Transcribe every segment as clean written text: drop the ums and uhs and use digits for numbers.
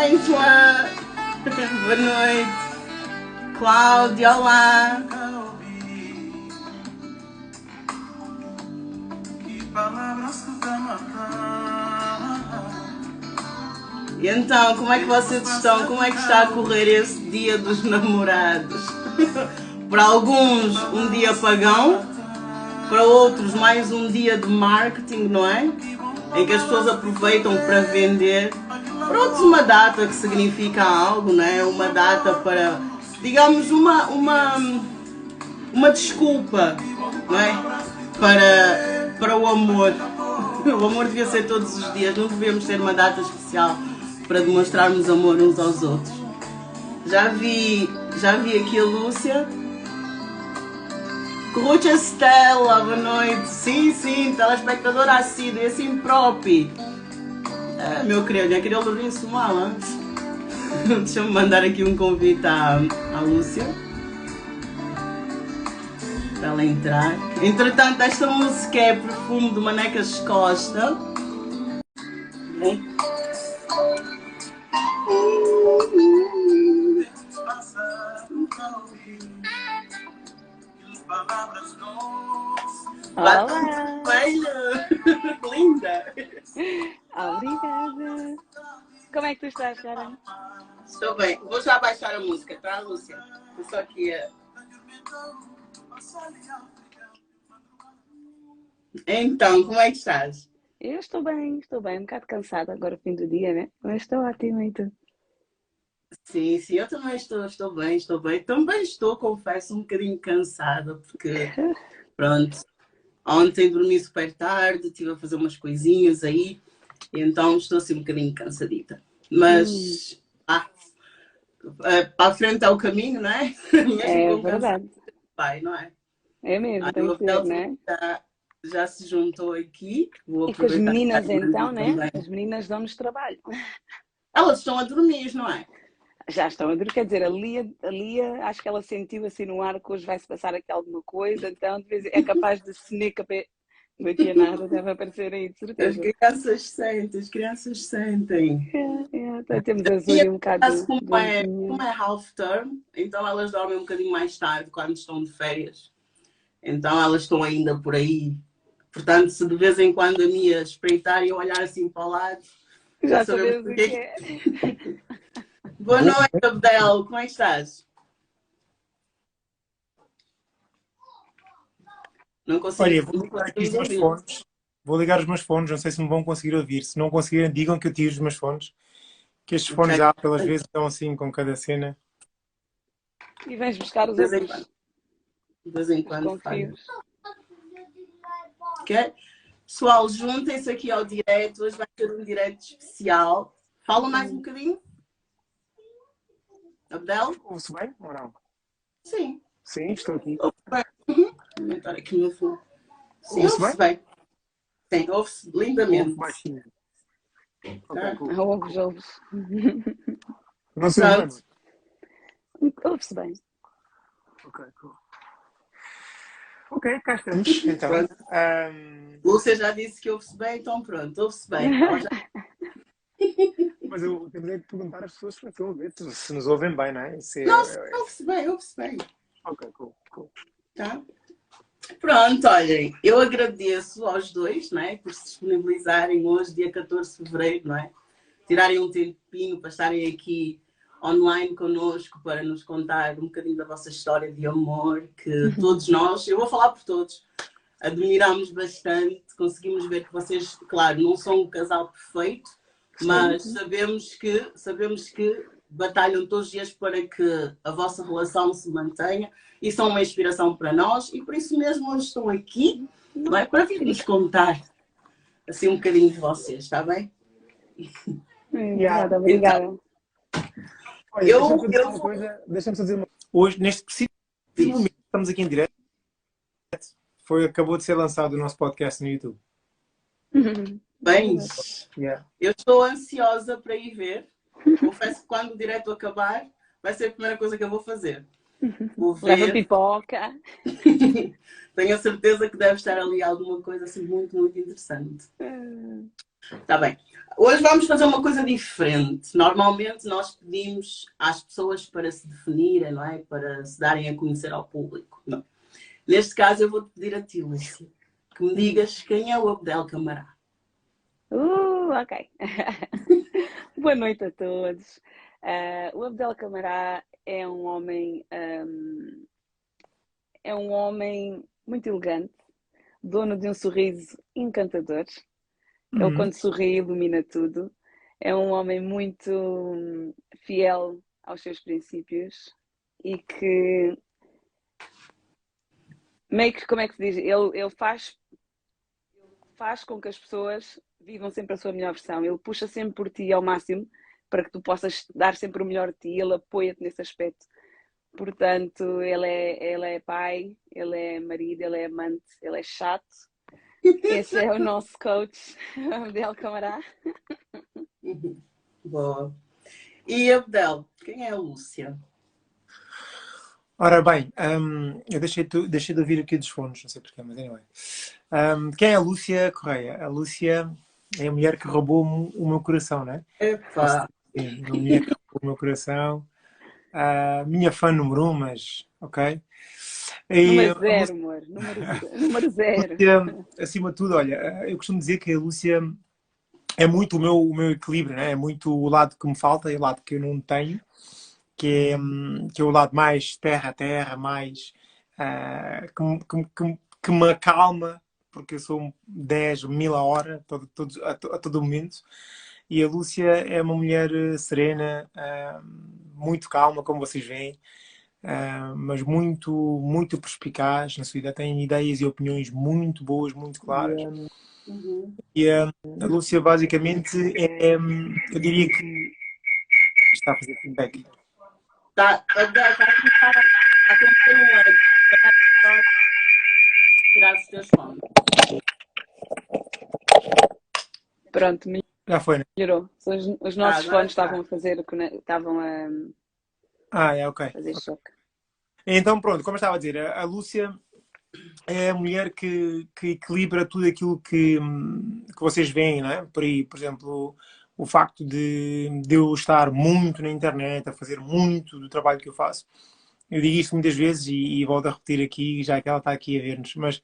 François! Boa noite! Cláudia, olá! E então, como é que vocês estão? Como é que está a correr esse dia dos namorados? Para alguns, um dia pagão, para outros, mais um dia de marketing, não é? Em que as pessoas aproveitam para vender. Para outros, uma data que significa algo, não é? Uma data para, digamos, uma desculpa, não é? Para o amor. O amor devia ser todos os dias, não devíamos ter uma data especial para demonstrarmos amor uns aos outros. Já vi aqui a Lúcia. Ruth Estela, boa noite. Sim, telespectadora assídua, e assim próprio. Meu querido, eu queria ouvir isso mal antes. Deixa-me mandar aqui um convite à Lúcia. Para ela entrar. Entretanto, esta música é Perfume de Manecas Costa. Bem. Olá! Linda! Obrigada! Como é que tu estás, Karen? Estou bem. Vou já baixar a música, tá, Lúcia? Eu só aqui. Então, como é que estás? Eu estou bem, um bocado cansada agora, fim do dia, né? Mas estou ótima e tu? Sim, eu também estou bem. Também estou, confesso, um bocadinho cansada, porque, pronto, ontem dormi super tarde, estive a fazer umas coisinhas aí, e então estou assim um bocadinho cansadita. Mas, para a frente é o caminho, não é? Mesmo É com verdade. pai, não é? É mesmo, tem O que ser, Abel né? já se juntou aqui, vou E com as aproveitar meninas para então, né? também. As meninas dão-nos trabalho. Elas estão a dormir, não é? Já estão a dormir, quer dizer, a Lia, acho que ela sentiu assim no ar que hoje vai-se passar aqui alguma coisa, então de vez é capaz de sneak daqui a nada, deve aparecer aí, de certeza. As crianças sentem. Então temos a E Zuri um bocado como doentinha. é half term, então elas dormem um bocadinho mais tarde quando estão de férias. Então elas estão ainda por aí. Portanto, se de vez em quando a minha espreitar e eu olhar assim para o lado, Já sabemos sabemos o o que que é. é. Boa noite, Abdel. Como é que estás? Não consigo. Olha, vou ligar aqui os meus fones. Vou ligar os meus fones, não sei se me vão conseguir ouvir. Se não conseguirem, digam que eu tiro os meus fones. Que estes fones da Apple às vezes estão assim com cada cena. E vais buscar os De vez em outros. quando. De vez em Os quando falha. confios. Ok? Pessoal, juntem-se aqui ao direto. Hoje vai ter um direto especial. Fala mais um bocadinho. Abdel? Ouve-se bem ou não? Sim. Sim, estou aqui. Vou aumentar aqui no fundo. Sim, ouve-se bem. Sim, ouve-se lindamente. Ouve baixinho. Ok, cool. Ovos. Não sei o nome. Ouve-se bem. Ok, cool. Ok, cá estamos. Então, Lúcia já disse que ouve-se bem, então pronto, ouve-se bem. Mas eu tenho de perguntar às pessoas que estão a ver se nos ouvem bem, não é? Não, ouve-se bem. Ok, cool. Tá? Pronto, olhem, eu agradeço aos dois, não é, por se disponibilizarem hoje, dia 14 de fevereiro, não é? Tirarem um tempinho para estarem aqui online connosco para nos contar um bocadinho da vossa história de amor, que todos nós, eu vou falar por todos, admiramos bastante, conseguimos ver que vocês, claro, não são um casal perfeito, mas sabemos que batalham todos os dias para que a vossa relação se mantenha e são uma inspiração para nós e por isso mesmo hoje estão aqui, não é? Para vir nos contar assim um bocadinho de vocês, está bem? Obrigada. Então, olha, deixa-me só dizer uma coisa. Hoje, neste preciso momento, estamos aqui em direto. Acabou de ser lançado o nosso podcast no YouTube. Bem, eu estou ansiosa para ir ver. Confesso que quando o direto acabar, vai ser a primeira coisa que eu vou fazer. Vou ver. Leva pipoca. Tenho a certeza que deve estar ali alguma coisa assim muito, muito interessante. Está bem. Hoje vamos fazer uma coisa diferente. Normalmente nós pedimos às pessoas para se definirem, não é? Para se darem a conhecer ao público. Não. Neste caso eu vou-te pedir a ti, Lúcia, que me digas quem é o Abdel Camará. Ok. Boa noite a todos. O Abdel Camará é um homem muito elegante, dono de um sorriso encantador. Ele, quando sorri, ilumina tudo. É um homem muito fiel aos seus princípios e que meio que, como é que se diz? Ele faz com que as pessoas vivam sempre a sua melhor versão. Ele puxa sempre por ti ao máximo para que tu possas dar sempre o melhor de ti. Ele apoia-te nesse aspecto. Portanto, ele é pai, ele é marido, ele é amante, ele é chato. Esse é o nosso coach, Abdel Camará. Boa. E Abdel, quem é a Lúcia? Ora bem, eu deixei de ouvir aqui dos fones, não sei porquê, mas anyway. Quem é a Lúcia Correia? A Lúcia é a mulher que roubou o meu coração, não é? Epá. Sim, a mulher que roubou o meu coração. Minha fã número 1, mas ok. Número 0, amor. Número 0. Acima de tudo, olha, eu costumo dizer que a Lúcia é muito o meu equilíbrio, né? É muito o lado que me falta e o lado que eu não tenho, que é o lado mais terra a terra, mais que me acalma, porque eu sou 10.000 a hora, a todo momento. E a Lúcia é uma mulher serena, muito calma, como vocês veem, mas muito, muito perspicaz na sua ideia. Tem ideias e opiniões muito boas, muito claras. E a Lúcia, basicamente, eu diria que está a fazer feedback. Está a começar a acontecer um ano. Tirar os teus fones. Pronto, Já foi, né? melhorou. Os nossos fones estavam a fazer, estavam a ok. fazer choque. Então, pronto, como eu estava a dizer, a Lúcia é a mulher que equilibra tudo aquilo que vocês veem, não é? Por aí, por exemplo, o facto de eu estar muito na internet, a fazer muito do trabalho que eu faço. Eu digo isto muitas vezes e volto a repetir aqui, já que ela está aqui a ver-nos, mas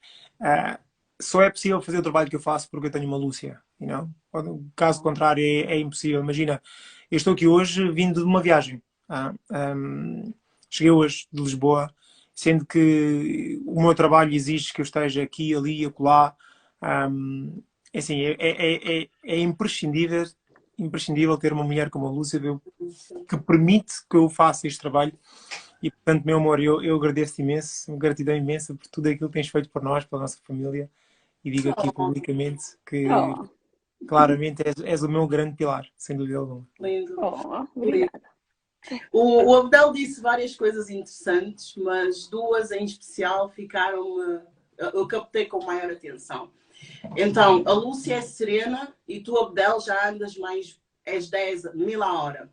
só é possível fazer o trabalho que eu faço porque eu tenho uma Lúcia, you know? Caso contrário é impossível. Imagina, eu estou aqui hoje vindo de uma viagem. Cheguei hoje de Lisboa, sendo que o meu trabalho exige que eu esteja aqui, ali, acolá. Assim, é imprescindível ter uma mulher como a Lúcia que permite que eu faça este trabalho. E, portanto, meu amor, eu agradeço-te imenso, gratidão imensa por tudo aquilo que tens feito por nós, pela nossa família. E digo aqui publicamente que, claramente, és o meu grande pilar, sem dúvida alguma. Lindo. Obrigada. O Abdel disse várias coisas interessantes, mas duas em especial ficaram-me... Eu captei com maior atenção. Então, a Lúcia é serena e tu, Abdel, já andas mais... És 10.000 a hora.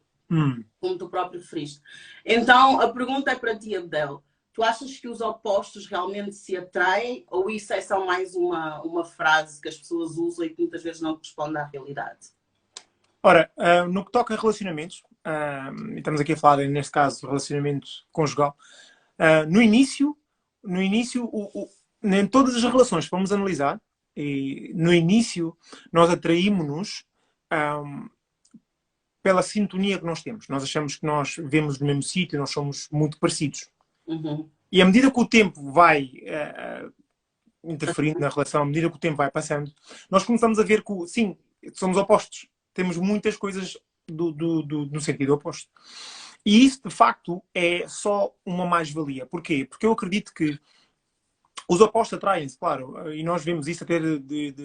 Como tu próprio referiste. Então, a pergunta é para ti, Abdel. Tu achas que os opostos realmente se atraem ou isso é só mais uma frase que as pessoas usam e que muitas vezes não corresponde à realidade? Ora, no que toca a relacionamentos, estamos aqui a falar, neste caso, relacionamento conjugal, no início, em todas as relações que vamos analisar, e no início nós atraímos-nos pela sintonia que nós temos. Nós achamos que nós vemos no mesmo sítio, nós somos muito parecidos. E à medida que o tempo vai interferindo na relação, à medida que o tempo vai passando, nós começamos a ver que, sim, somos opostos. Temos muitas coisas no sentido oposto. E isso, de facto, é só uma mais-valia. Porquê? Porque eu acredito que os opostos atraem-se, claro. E nós vemos isso até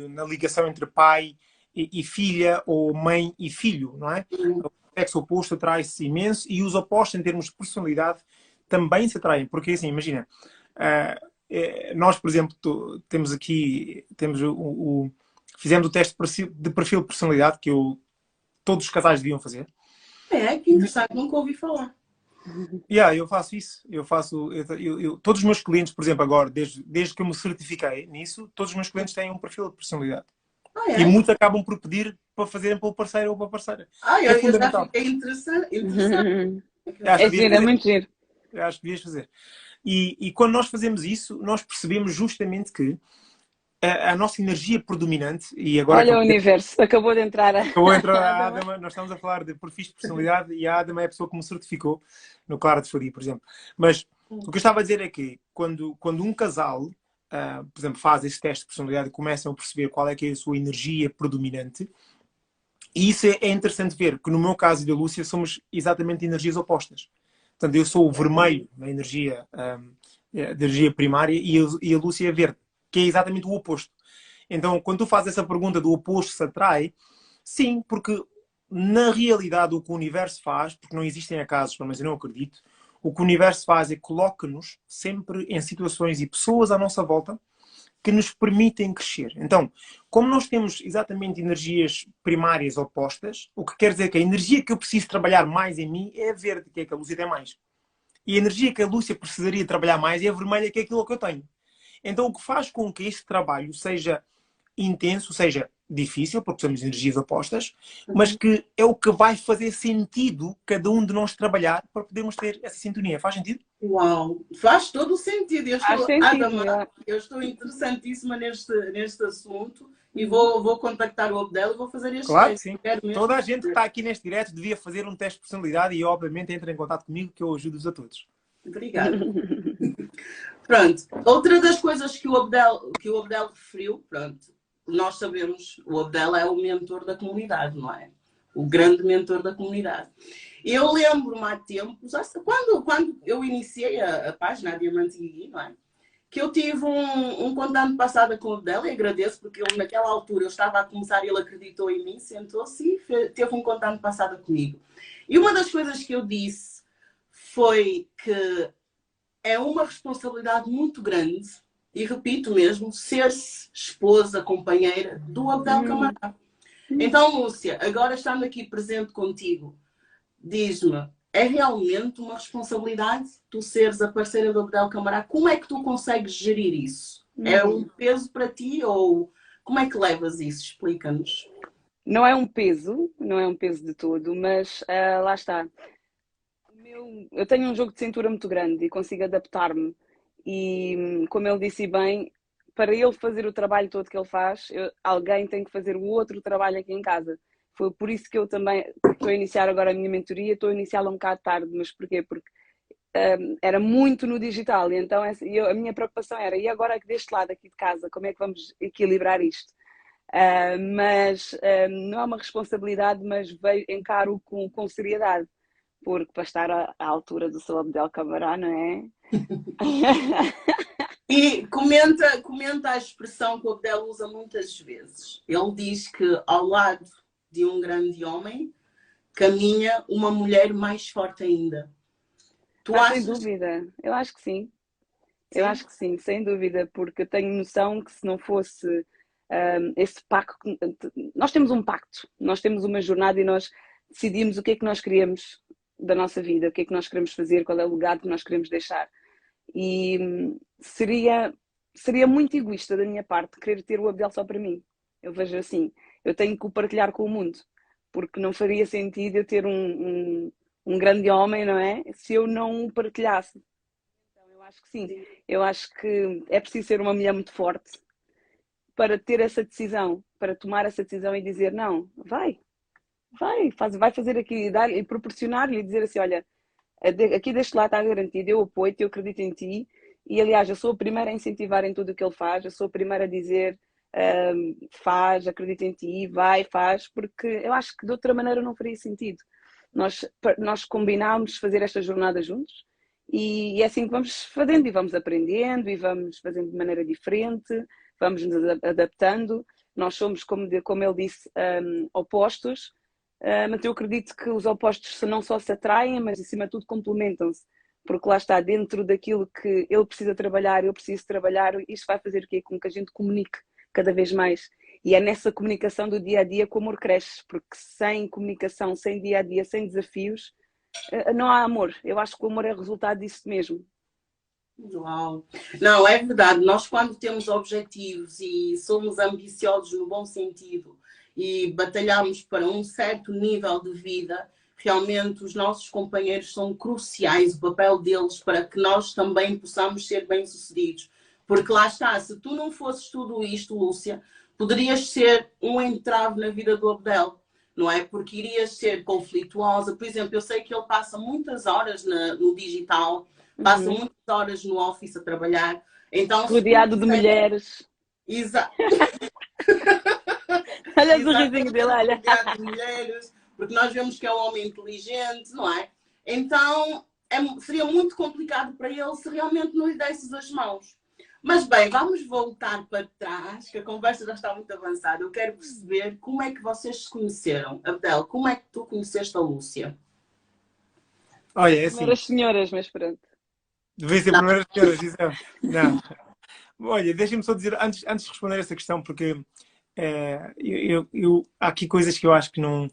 na ligação entre pai e filha, ou mãe e filho, não é? O sexo oposto atrai-se imenso e os opostos, em termos de personalidade, também se atraem. Porque, assim, imagina, nós, por exemplo, fizemos o teste de perfil de personalidade que todos os casais deviam fazer. Que interessante, nunca ouvi falar. Eu faço isso. Todos os meus clientes, por exemplo, agora, desde que eu me certifiquei nisso, todos os meus clientes têm um perfil de personalidade. Ah, E é? muitos acabam por pedir para fazerem para o parceiro ou para a parceira. Ah, É eu já fundamental. fiquei interessante. Eu acho É que devias giro, é fazer. muito giro. Eu acho que devias fazer. E quando nós fazemos isso, nós percebemos justamente que a nossa energia predominante, e agora Olha o acabou universo, acabou de entrar de entrar a Adama. Adama, nós estamos a falar de perfis de personalidade e a Adama é a pessoa que me certificou no Clara de Faria, por exemplo. Mas o que eu estava a dizer é que quando um casal, por exemplo, faz esse teste de personalidade e começam a perceber qual é que é a sua energia predominante, e isso é interessante ver, que no meu caso e da Lúcia somos exatamente energias opostas. Portanto, eu sou o vermelho na energia, da energia primária e a Lúcia é verde, que é exatamente o oposto. Então, quando tu fazes essa pergunta do oposto se atrai, sim, porque na realidade o que o universo faz, porque não existem acasos, pelo menos eu não acredito, o que o universo faz é coloca-nos sempre em situações e pessoas à nossa volta que nos permitem crescer. Então, como nós temos exatamente energias primárias opostas, o que quer dizer que a energia que eu preciso trabalhar mais em mim é a verde, que é que a Lúcia tem mais. E a energia que a Lúcia precisaria trabalhar mais é a vermelha, que é aquilo que eu tenho. Então, o que faz com que este trabalho seja intenso, seja difícil, porque somos energias opostas, mas que é o que vai fazer sentido cada um de nós trabalhar para podermos ter essa sintonia. Faz sentido? Uau, faz todo o sentido. Faz sentido. Eu estou interessantíssima neste assunto e vou contactar o Abdel e vou fazer este Claro que teste. sim. Quero mesmo Toda a gente que saber. está aqui neste direto devia fazer um teste de personalidade e, obviamente, entra em contato comigo que eu ajudo-vos a todos. Obrigada. Pronto, outra das coisas que o Abdel referiu, pronto, nós sabemos, o Abdel é o mentor da comunidade, não é? O grande mentor da comunidade. Eu lembro-me há tempos, quando eu iniciei a página a Diamante Gui, não é? Que eu tive um contato passado com o Abdel e agradeço, porque eu, naquela altura eu estava a começar e ele acreditou em mim, sentou-se e teve um contato passado comigo. E uma das coisas que eu disse foi que é uma responsabilidade muito grande, e repito mesmo, ser-se esposa, companheira do Abdel Camará. Então, Lúcia, agora estando aqui presente contigo, diz-me, é realmente uma responsabilidade tu seres a parceira do Abdel Camará? Como é que tu consegues gerir isso? É um peso para ti ou como é que levas isso? Explica-nos. Não é um peso, não é um peso de todo, mas lá está. Eu tenho um jogo de cintura muito grande e consigo adaptar-me. E, como ele disse bem, para ele fazer o trabalho todo que ele faz, alguém tem que fazer o outro trabalho aqui em casa. Foi por isso que eu também estou a iniciar agora a minha mentoria, estou a iniciá-la um bocado tarde, mas porquê? Porque era muito no digital, e então a minha preocupação era, e agora deste lado aqui de casa, como é que vamos equilibrar isto? Mas não é uma responsabilidade, mas encaro com seriedade, porque para estar à altura do seu Abdel Camará, não é? E comenta a expressão que o Abdel usa muitas vezes. Ele diz que ao lado de um grande homem caminha uma mulher mais forte ainda. Tu Sem achas? dúvida, eu acho que sim. Sim? Eu acho que sim, sem dúvida, porque tenho noção que se não fosse esse pacto, nós temos um pacto, nós temos uma jornada e nós decidimos o que é que nós queremos da nossa vida, o que é que nós queremos fazer, qual é o legado que nós queremos deixar. E seria muito egoísta da minha parte querer ter o Abdel só para mim. Eu vejo assim, eu tenho que o partilhar com o mundo, porque não faria sentido eu ter um grande homem, não é? Se eu não o partilhasse. Então, eu acho que sim. Eu acho que é preciso ser uma mulher muito forte para ter essa decisão, para tomar essa decisão e dizer não, vai fazer aqui e proporcionar-lhe e dizer assim, olha, aqui deste lado está garantido, eu apoio-te, eu acredito em ti e aliás, eu sou a primeira a incentivar em tudo o que ele faz, eu sou a primeira a dizer faz, acredita em ti, faz, porque eu acho que de outra maneira não faria sentido. Nós combinámos fazer esta jornada juntos e é assim que vamos fazendo e vamos aprendendo e vamos fazendo de maneira diferente, vamos nos adaptando. Nós somos, como ele disse, opostos, mas eu acredito que os opostos não só se atraem, mas acima de tudo complementam-se, porque lá está, dentro daquilo que ele precisa trabalhar, eu preciso trabalhar, isto vai fazer o quê? Com que a gente comunique cada vez mais. E é nessa comunicação do dia a dia que o amor cresce, porque sem comunicação, sem dia a dia, sem desafios, não há amor. Eu acho que o amor é resultado disso mesmo. Uau. Não, é verdade. Nós, quando temos objetivos e somos ambiciosos no bom sentido e batalhamos para um certo nível de vida, realmente os nossos companheiros são cruciais, o papel deles para que nós também possamos ser bem-sucedidos. Porque lá está, se tu não fosses tudo isto, Lúcia, poderias ser um entrave na vida do Abdel, não é? Porque irias ser conflituosa. Por exemplo, eu sei que ele passa muitas horas no digital, passa muitas horas no office a trabalhar. Então, rodeado de mulheres. Exato. Olha o sorrisinho dele, olha. Rodeado de mulheres, porque nós vemos que é um homem inteligente, não é? Então, seria muito complicado para ele se realmente não lhe desses as mãos. Mas bem, vamos voltar para trás, que a conversa já está muito avançada. Eu quero perceber como é que vocês se conheceram. Abdel, como é que tu conheceste a Lúcia? Olha, é assim. Primeiras senhoras, mas pronto. Devia ser primeiras senhoras, dizemos. Não. Olha, deixem-me só dizer, antes de responder essa questão, porque há aqui coisas que eu acho que não,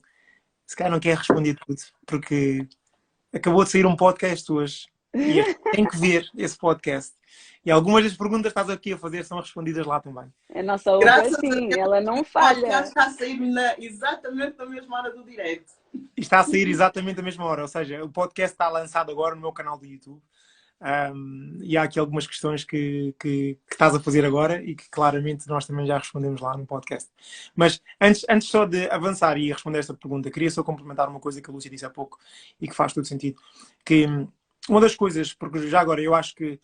se calhar não quero responder tudo, porque acabou de sair um podcast hoje e tem que ver esse podcast. E algumas das perguntas que estás aqui a fazer são respondidas lá também. A nossa outra, sim, ela não falha. Está a sair exatamente na mesma hora do direto. Está a sair exatamente na mesma hora, ou seja, o podcast está lançado agora no meu canal do YouTube. E há aqui algumas questões que estás a fazer agora e que claramente nós também já respondemos lá no podcast. Mas antes só de avançar e responder esta pergunta, queria só complementar uma coisa que a Lúcia disse há pouco e que faz todo sentido. Que uma das coisas, porque já agora eu acho que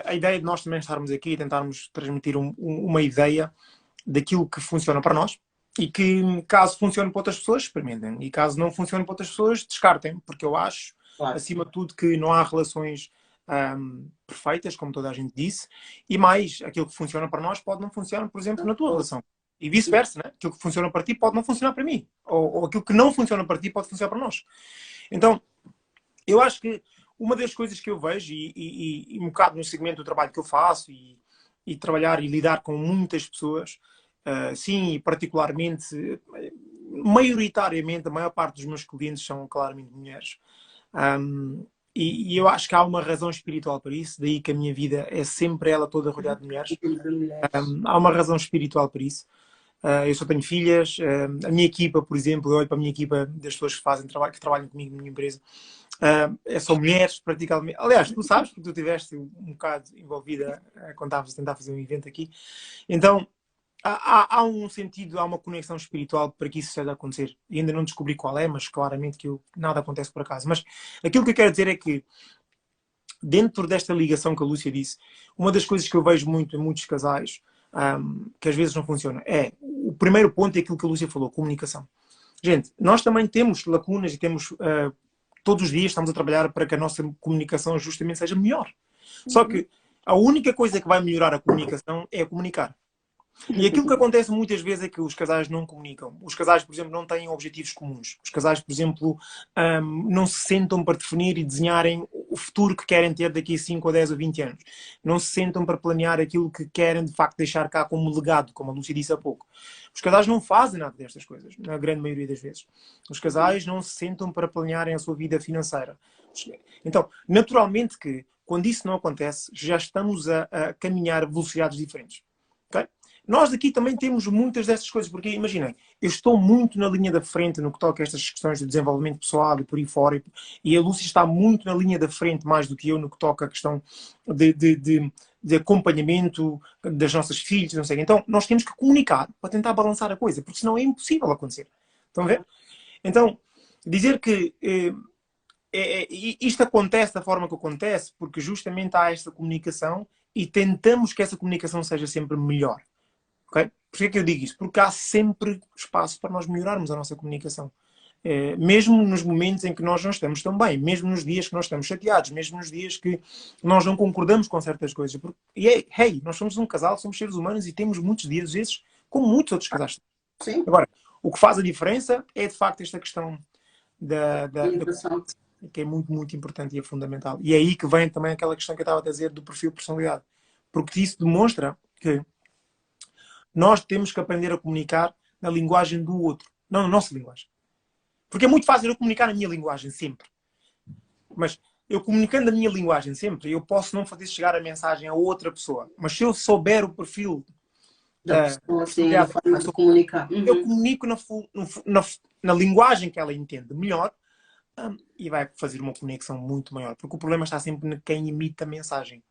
a ideia de nós também estarmos aqui e tentarmos transmitir uma ideia daquilo que funciona para nós e que, caso funcione para outras pessoas, experimentem. E caso não funcione para outras pessoas, descartem. Porque eu acho, acima de tudo, que não há relações perfeitas, como toda a gente disse, e mais, aquilo que funciona para nós pode não funcionar, por exemplo, na tua relação. E vice-versa, né? Aquilo que funciona para ti pode não funcionar para mim. Ou aquilo que não funciona para ti pode funcionar para nós. Então, eu acho que uma das coisas que eu vejo, e um bocado no segmento do trabalho que eu faço, e trabalhar e lidar com muitas pessoas, sim, e particularmente, maioritariamente, a maior parte dos meus clientes são claramente mulheres. E eu acho que há uma razão espiritual para isso, daí que a minha vida é sempre ela toda rodeada de mulheres. Há uma razão espiritual para isso. Eu só tenho filhas. A minha equipa, por exemplo, eu olho para a minha equipa das pessoas que trabalham comigo na minha empresa. São mulheres, praticamente. Aliás, tu sabes, porque tu estiveste um bocado envolvida quando estavas a tentar fazer um evento aqui. Então, há um sentido, há uma conexão espiritual para que isso esteja a acontecer. E ainda não descobri qual é, mas claramente que nada acontece por acaso. Mas aquilo que eu quero dizer é que, dentro desta ligação que a Lúcia disse, uma das coisas que eu vejo muito em muitos casais, que às vezes não funciona, o primeiro ponto é aquilo que a Lúcia falou, comunicação. Gente, nós também temos lacunas e temos, todos os dias estamos a trabalhar para que a nossa comunicação justamente seja melhor. Só que a única coisa que vai melhorar a comunicação é comunicar. E aquilo que acontece muitas vezes é que os casais não comunicam. Os casais, por exemplo, não têm objetivos comuns. Os casais, por exemplo, não se sentam para definir e desenharem o futuro que querem ter daqui a 5 ou 10 ou 20 anos. Não se sentam para planear aquilo que querem, de facto, deixar cá como legado, como a Lúcia disse há pouco. Os casais não fazem nada destas coisas, na grande maioria das vezes. Os casais não se sentam para planearem a sua vida financeira. Então, naturalmente que, quando isso não acontece, já estamos a caminhar a velocidades diferentes. Okay? Nós aqui também temos muitas destas coisas, porque imaginem, eu estou muito na linha da frente no que toca a estas questões de desenvolvimento pessoal e por aí fora, e a Lúcia está muito na linha da frente, mais do que eu, no que toca a questão de acompanhamento das nossas filhas, não sei. Então, nós temos que comunicar para tentar balançar a coisa, porque senão é impossível acontecer. Estão a ver? Então, dizer que isto acontece da forma que acontece, porque justamente há esta comunicação e tentamos que essa comunicação seja sempre melhor. Okay? Por que eu digo isso? Porque há sempre espaço para nós melhorarmos a nossa comunicação. Mesmo nos momentos em que nós não estamos tão bem, mesmo nos dias que nós estamos chateados, mesmo nos dias que nós não concordamos com certas coisas. Hey, nós somos um casal, somos seres humanos e temos muitos dias desses, como muitos outros casais. Sim. Agora, o que faz a diferença é de facto esta questão da que é muito, muito importante e é fundamental. E é aí que vem também aquela questão que eu estava a dizer do perfil de personalidade. Porque isso demonstra que nós temos que aprender a comunicar na linguagem do outro, não na nossa linguagem. Porque é muito fácil eu comunicar na minha linguagem, sempre. Mas eu comunicando a minha linguagem sempre, eu posso não fazer chegar a mensagem a outra pessoa. Mas se eu souber o perfil Da pessoa, assim, a da forma de pessoa, comunicar. eu comunico na linguagem que ela entende melhor, e vai fazer uma conexão muito maior. Porque o problema está sempre em quem emite a mensagem.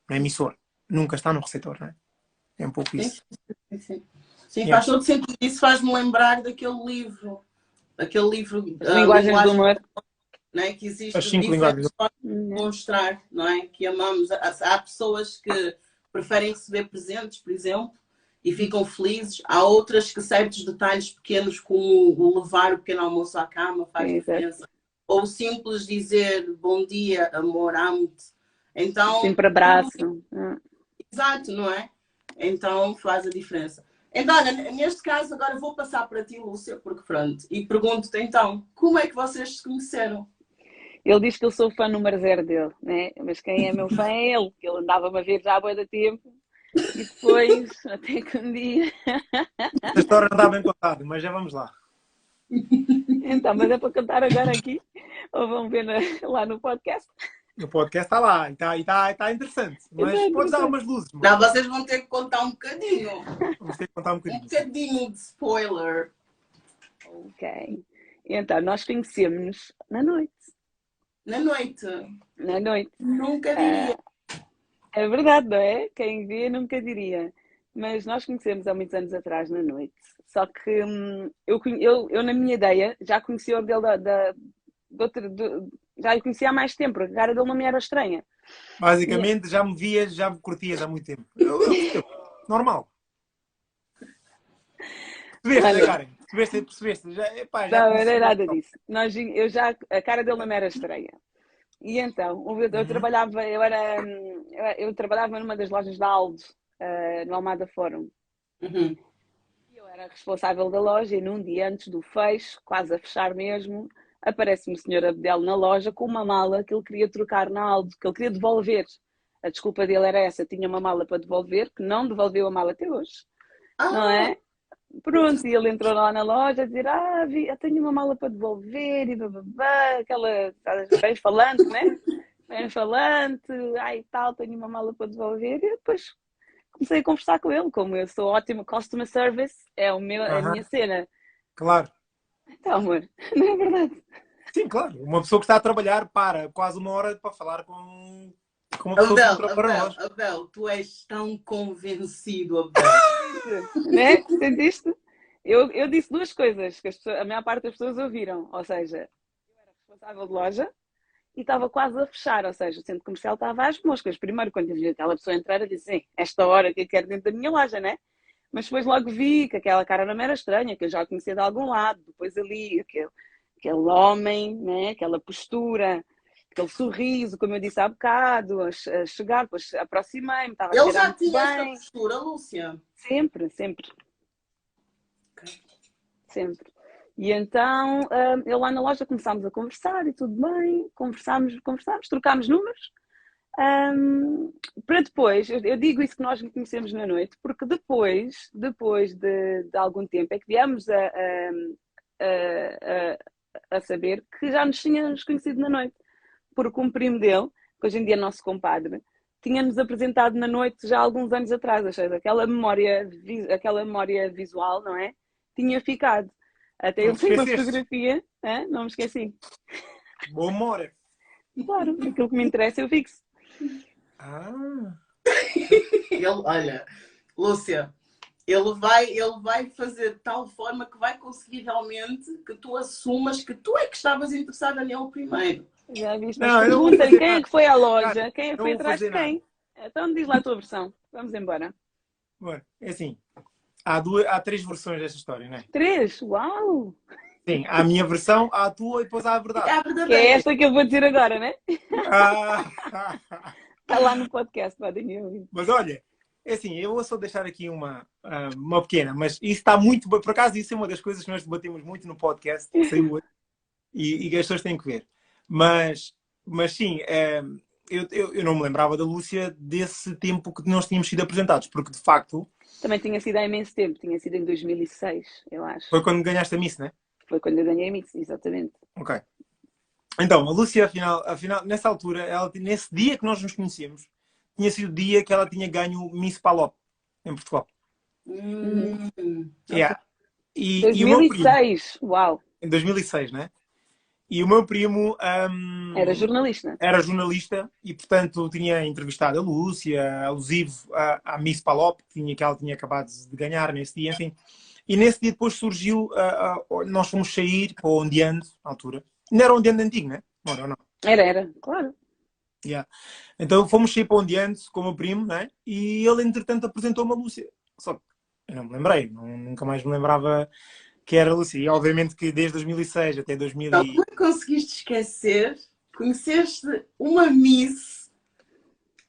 No emissor. Nunca está no receptor, não é? É um pouco isso. Sim, sim, Yeah. faz todo sentido. Isso faz-me lembrar daquele livro. Aquele livro, As linguagens do humor. Né, que existe As 5 diferentes linguagens. formas de demonstrar, não é? Que amamos. Há pessoas que preferem receber presentes, por exemplo, e ficam felizes. Há outras que certos detalhes pequenos, como o levar o pequeno almoço à cama, faz diferença. Ou simples dizer bom dia, amor, amo-te. Então, sempre abraço. Exato, não é? Então faz a diferença. Então, olha, neste caso, agora vou passar para ti, Lúcia, porque pronto, e pergunto-te então, como é que vocês se conheceram? Ele diz que eu sou fã número 0 dele, né? Mas quem é meu fã é ele, que ele andava-me a ver já há bué de tempo. E depois, até que um dia... Esta história não está bem contada, mas já vamos lá. Então, mas é para cantar agora aqui? Ou vão ver lá no podcast? O podcast está lá, e está interessante. Mas podes dar umas luzes. Não, vocês vão ter que contar um bocadinho. Vamos ter que contar um bocadinho. Um bocadinho de spoiler. Ok. Então, nós conhecemos-nos na noite. Na noite. Na noite. Nunca diria. É verdade, não é? Quem vê nunca diria. Mas nós conhecemos há muitos anos atrás, na noite. Só que eu na minha ideia, já conhecia o dele já o conhecia há mais tempo. A cara dele não me era estranha. Basicamente, já me vias, já me curtias há muito tempo. Normal. Percebeste, Karen? Percebeste? Já não é nada disso. A cara dele não me era estranha. E então, eu trabalhava numa das lojas da Aldo, no Almada Fórum. Eu era responsável da loja e num dia antes do fecho, quase a fechar mesmo, aparece-me o Sr. Abdel na loja com uma mala que ele queria trocar na Aldo, que ele queria devolver. A desculpa dele era essa, tinha uma mala para devolver, que não devolveu a mala até hoje. Não é? Pronto, e ele entrou lá na loja a dizer, eu tenho uma mala para devolver e bababá, aquela bem falante, né? Bem falante, tal, tenho uma mala para devolver. E depois comecei a conversar com ele, como eu sou ótimo customer service, é a minha cena. Claro. Então, amor, não é verdade? Sim, claro. Uma pessoa que está a trabalhar para quase uma hora para falar com uma pessoa que trabalha na loja. Abel, tu és tão convencido, Abel. Né? Sentiste? Eu disse duas coisas que a maior parte das pessoas ouviram. Ou seja, eu era responsável de loja e estava quase a fechar. Ou seja, o centro comercial estava às moscas. Primeiro, quando eu vi aquela pessoa entrar, eu disse, sim, esta hora que eu quero dentro da minha loja, né? Mas depois logo vi que aquela cara não me era estranha, que eu já a conhecia de algum lado. Depois ali, aquele homem, né? Aquela postura, aquele sorriso, como eu disse há bocado, a chegar, depois aproximei-me, estava a Ele cheirar já muito tinha bem. esta postura, Lúcia? Sempre. Okay. Sempre. E então, eu lá na loja começámos a conversar e tudo bem, conversámos, trocámos números. Para depois, eu digo isso que nós nos conhecemos na noite, porque depois de algum tempo é que viemos a saber que já nos tínhamos conhecido na noite. Porque um primo dele, que hoje em dia é nosso compadre, tinha-nos apresentado na noite já há alguns anos atrás, ou seja, aquela memória visual, não é? Tinha ficado. Até eu tenho uma fotografia, não me esqueci. Boa memória. Claro, aquilo que me interessa eu fixo. Olha, Lúcia, ele vai fazer de tal forma que vai conseguir realmente que tu assumas que tu é que estavas interessada nele primeiro. Já viste? Mas pergunta-lhe quem é que foi à loja, quem é que foi atrás de quem. Então diz lá a tua versão. Vamos embora. Bom, é assim. Há 3 versões desta história, não é? 3? Uau! Sim, há a minha versão, há a tua e depois há a verdade. Que é esta que eu vou dizer agora, né? Está lá no podcast, podem ouvir. Mas olha, é assim, eu vou só deixar aqui uma pequena, mas isso está muito... Por acaso, isso é uma das coisas que nós debatemos muito no podcast, saiu hoje, e as pessoas têm que ver. Mas sim, eu não me lembrava da Lúcia desse tempo que nós tínhamos sido apresentados, porque de facto... Também tinha sido há imenso tempo, tinha sido em 2006, eu acho. Foi quando ganhaste a Miss, não é? Foi quando eu ganhei a Miss, exatamente. Ok. Então, a Lúcia, afinal, nessa altura, nesse dia que nós nos conhecemos, tinha sido o dia que ela tinha ganho o Miss Palop, em Portugal. Ok. Yeah. E o meu primo, 2006, uau, em 2006, né? E o meu primo era jornalista. era jornalista e, portanto, tinha entrevistado a Lúcia, alusivo à Miss Palop, que ela tinha acabado de ganhar nesse dia, enfim. E nesse dia depois surgiu, nós fomos sair para o Ondeando, na altura. Não era o Ondeando antigo, né? Não. Era, claro. Yeah. Então fomos sair para o Ondeando com o meu primo, né? E ele, entretanto, apresentou-me a Lúcia. Só que eu não me lembrei, nunca mais me lembrava que era a Lúcia. E obviamente que desde 2006 até 2000 Então, como é que conseguiste esquecer? Conheceste uma Miss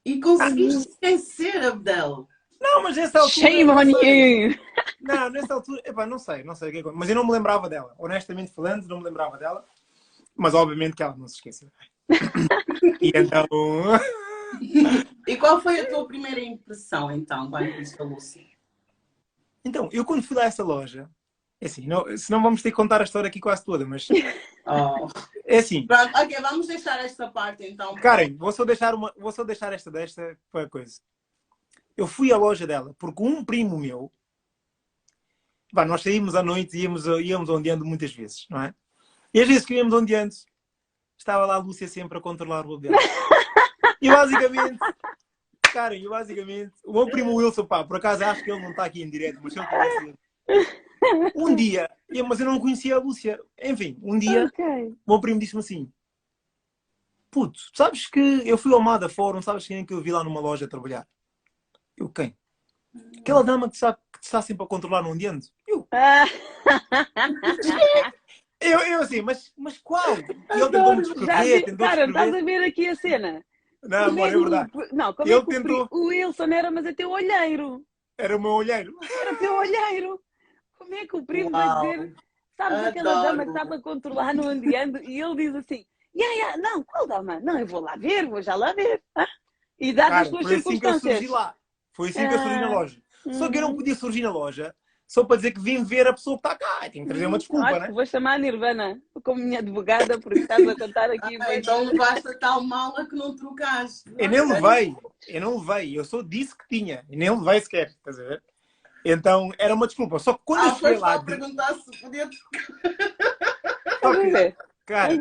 e conseguiste esquecer, Abdel? Não, mas nessa altura... Shame on you! Não, nessa altura... Epá, não sei o que aconteceu. Mas eu não me lembrava dela. Honestamente falando, não me lembrava dela. Mas obviamente que ela não se esqueceu. E então... E qual foi a tua primeira impressão, então, quando viste a Lúcia? Então, eu quando fui lá a essa loja... É assim, senão vamos ter que contar a história aqui quase toda, mas... Oh. É assim... Pronto, ok, vamos deixar esta parte, então. Karen, vou só deixar esta para a coisa. Eu fui à loja dela porque um primo meu... Pá, nós saímos à noite e íamos ondeando muitas vezes, não é? E às vezes que íamos ondeando, estava lá a Lúcia sempre a controlar o dela. E basicamente, Karen, o meu primo Wilson, pá, por acaso acho que ele não está aqui em direto, mas se ele tivesse... Um dia, mas eu não conhecia a Lúcia. Enfim, um dia, Ok. o meu primo disse-me assim: puto, sabes que eu fui ao Mada Fórum, sabes quem é que eu vi lá numa loja a trabalhar? Eu, quem? Aquela dama que está sempre a controlar no ondeando. Eu assim, mas qual? E ele tentou-me descrever, tentou Cara, estás descrever. a ver aqui a cena? Não, amor, é verdade. Não, como Ele é que tentou. o Wilson era, mas é teu olheiro. Era o meu olheiro. Era teu olheiro. Como é que o primo vai Uau. dizer, sabes aquela Adoro. dama que estava a controlar no ondeando? E ele diz assim, não, qual dama? Não, eu vou lá ver, vou já lá ver. E dá as Cara, suas foi assim que eu circunstâncias. surgi lá. Foi assim que eu surgi na loja. Só que eu não podia surgir na loja só para dizer que vim ver a pessoa que está cá. Tenho que trazer uma desculpa, Acho né? que vou chamar a Nirvana como minha advogada, porque estás a contar aqui. Então levaste a tal mala que não trocaste. Eu nem levei. Eu só disse que tinha. E nem levei sequer. Estás a ver? Então era uma desculpa. Só que quando eu cheguei lá. Foi perguntar se podia Só que, cara,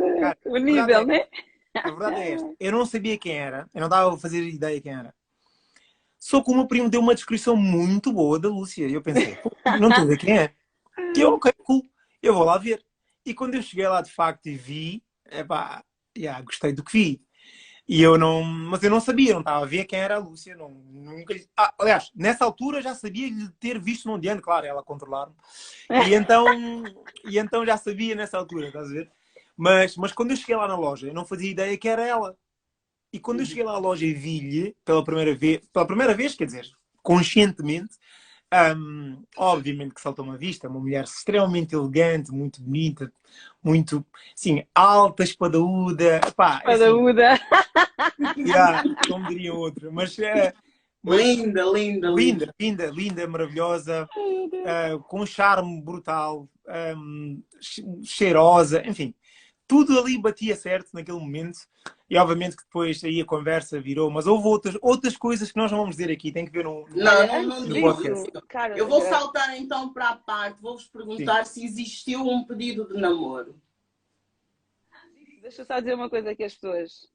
o nível, né? A verdade é esta. Eu não sabia quem era. Eu não estava a fazer ideia quem era. Só que o meu primo deu uma descrição muito boa da Lúcia. E eu pensei, pô, não estou a ver quem é. E eu, ok, cool. Eu vou lá ver. E quando eu cheguei lá de facto e vi, epá, gostei do que vi. Mas eu não sabia, não estava a ver quem era a Lúcia. Nunca... aliás, nessa altura já sabia de ter visto no Ondeando, claro, ela a controlar-me. E então já sabia nessa altura, estás a ver? Mas quando eu cheguei lá na loja, eu não fazia ideia que era ela. E quando eu cheguei lá à loja e vi-lhe pela primeira vez, quer dizer, conscientemente, obviamente que saltou-me à vista, uma mulher extremamente elegante, muito bonita, muito, sim, alta, espadaúda, pá, Espadaúda. Assim, como diria outro, mas linda, maravilhosa, com um charme brutal, cheirosa, enfim, tudo ali batia certo naquele momento. E obviamente que depois aí a conversa virou, mas houve outras coisas que nós não vamos dizer aqui, tem que ver no podcast. Cara, eu vou saltar então para a parte, vou-vos perguntar se existiu um pedido de namoro. Deixa eu só dizer uma coisa aqui às pessoas.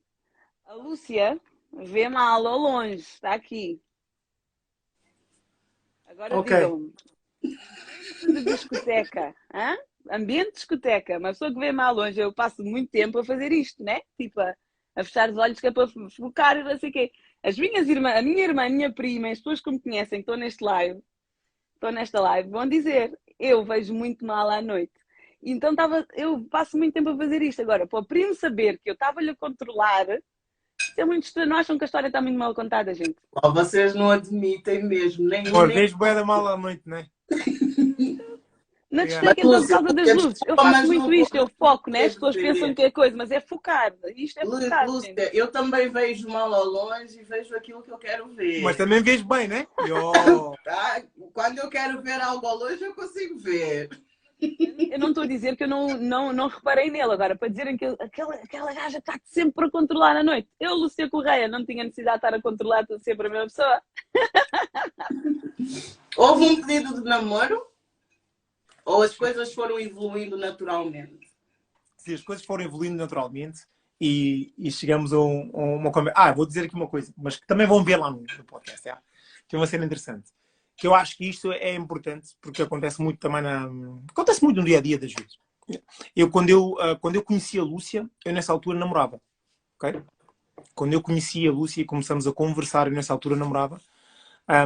A Lúcia vê mal ao longe, está aqui. Agora digam-me. De discoteca, hã? Ambiente de discoteca, uma pessoa que vê mal longe, eu passo muito tempo a fazer isto, né? Tipo, a fechar os olhos que é para focar e não sei o quê. As minhas irmãs, a minha irmã, a minha prima, as pessoas que me conhecem, que estão nesta live, vão dizer, eu vejo muito mal à noite. Então eu passo muito tempo a fazer isto. Agora, para o primo saber que eu estava-lhe a controlar, isso é muito estranho. Não acham que a história está muito mal contada, gente? Vocês não admitem mesmo, nem vejo bué da mal à noite, não é? Na discoteca então por causa das luzes. Eu faço muito isto, eu foco, né? As pessoas pensam que é coisa, mas é focar. Isto é focar. Lúcia, eu também vejo mal ao longe e vejo aquilo que eu quero ver. Mas também vejo bem, né? Quando eu quero ver algo ao longe, eu consigo ver. Eu não estou a dizer que eu não reparei nele. Agora, para dizerem que aquela gaja está sempre a controlar a noite. Eu, Lúcia Correia, não tinha necessidade de estar a controlar sempre a mesma pessoa. Houve um pedido de namoro? Ou as coisas foram evoluindo naturalmente? Se as coisas forem evoluindo naturalmente e chegamos a uma conversa. Vou dizer aqui uma coisa, mas que também vão ver lá no podcast, que é uma cena interessante. Que eu acho que isto é importante, porque acontece muito também acontece muito no dia a dia das vezes. Quando eu conheci a Lúcia, eu nessa altura namorava. Ok? Quando eu conheci a Lúcia e começamos a conversar, eu nessa altura namorava.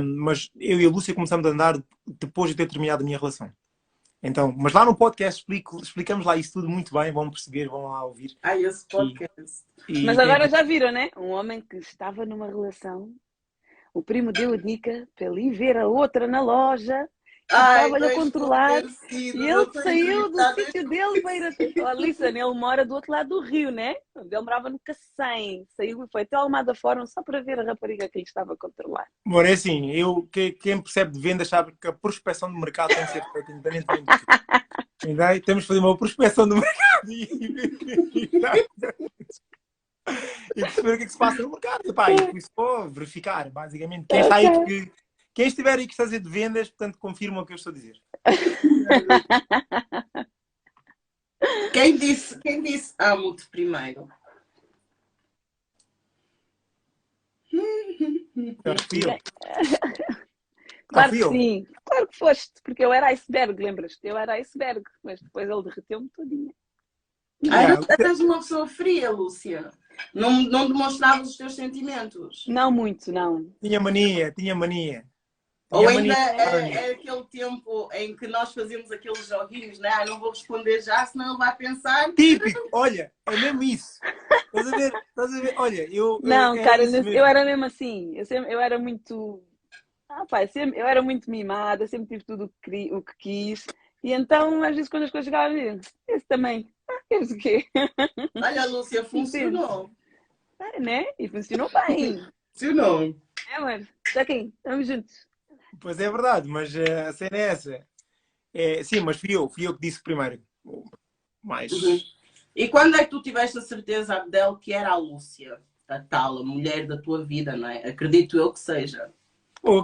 Mas eu e a Lúcia começamos a andar depois de ter terminado a minha relação. Então, mas lá no podcast explicamos lá isso tudo muito bem, vão perceber, vão lá ouvir. Esse podcast. Mas agora já viram, né? Um homem que estava numa relação, o primo deu a dica para ele ir ver a outra na loja, estava-lhe a controlar, e ele saiu do sítio dele para ir a... Listen, ele mora do outro lado do rio, né? Ele morava no Cacém, saiu e foi até ao Almada Fórum só para ver a rapariga que lhe estava a controlar. Bom, é assim, quem percebe de vendas sabe que a prospecção do mercado tem que ser feita independentemente de tudo. Temos que fazer uma prospecção do mercado e perceber o que é que se passa no mercado. E isso verificar, basicamente. Quem estiver aí que está a dizer de vendas, portanto, confirma o que eu estou a dizer. Quem disse amo-te primeiro? Fui eu. Claro que sim, claro que foste, porque eu era iceberg, lembras-te? Eu era iceberg, mas depois ele derreteu-me todinha. Eras uma pessoa fria, Lúcia. Não demonstravas os teus sentimentos. Não muito, não. Tinha mania. Ou ainda é aquele tempo em que nós fazíamos aqueles joguinhos, né? Não vou responder já, senão ele vai pensar. Típico, olha, é mesmo isso. Estás a ver? Olha, Não, cara, eu era mesmo assim. Eu era muito. Eu era muito mimada, sempre tive tudo o que quis. E então, às vezes, quando as coisas chegavam, eu dizia, esse também. Queres o quê? Olha, Lúcia, funcionou. Né? E funcionou bem. Funcionou. Amor, está aqui, estamos juntos. Pois é verdade, mas a cena é essa. Sim, mas fui eu que disse primeiro. Mais. E quando é que tu tiveste a certeza, Abdel, que era a Lúcia, a tal, a mulher da tua vida, não é? Acredito eu que seja.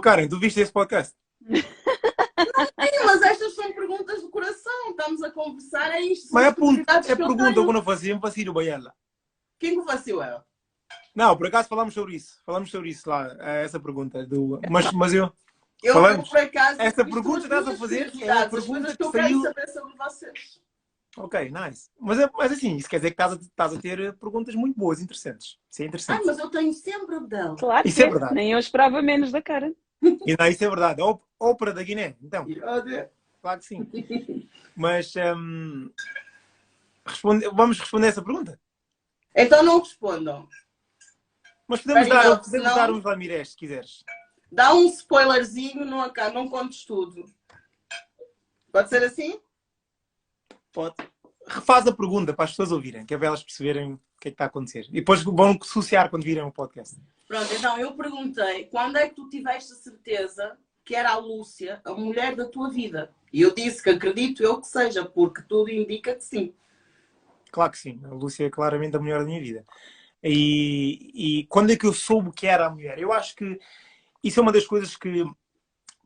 Karen, tu viste esse podcast? Não, mas estas são perguntas do coração. Estamos a conversar, é isto. Mas é pergunta que eu não fazia, me fazia bem ela. Quem que fazia ela? Não, por acaso falamos sobre isso lá, essa pergunta. Mas eu por acaso, essa pergunta que estás a fazer é uma pergunta que eu quero saber sobre vocês. Ok, nice. Mas assim, isso quer dizer que estás a ter perguntas muito boas, interessantes. Isso é interessante. Mas eu tenho sempre, Abdel. Claro isso que é verdade. Nem eu esperava menos da Karen. E não, isso é verdade. Ópera da Guiné, então. Claro que sim. Mas vamos responder essa pergunta? Então não respondam. Mas podemos dar uns lamirés, se quiseres. Dá um spoilerzinho, não contes tudo. Pode ser assim? Pode. Refaz a pergunta para as pessoas ouvirem, que é para elas perceberem o que é que está a acontecer. E depois vão associar quando virem o podcast. Pronto, então eu perguntei, quando é que tu tiveste a certeza que era a Lúcia, a mulher da tua vida? E eu disse que acredito eu que seja, porque tudo indica que sim. Claro que sim. A Lúcia é claramente a mulher da minha vida. E quando é que eu soube que era a mulher? Eu acho que isso é uma das coisas que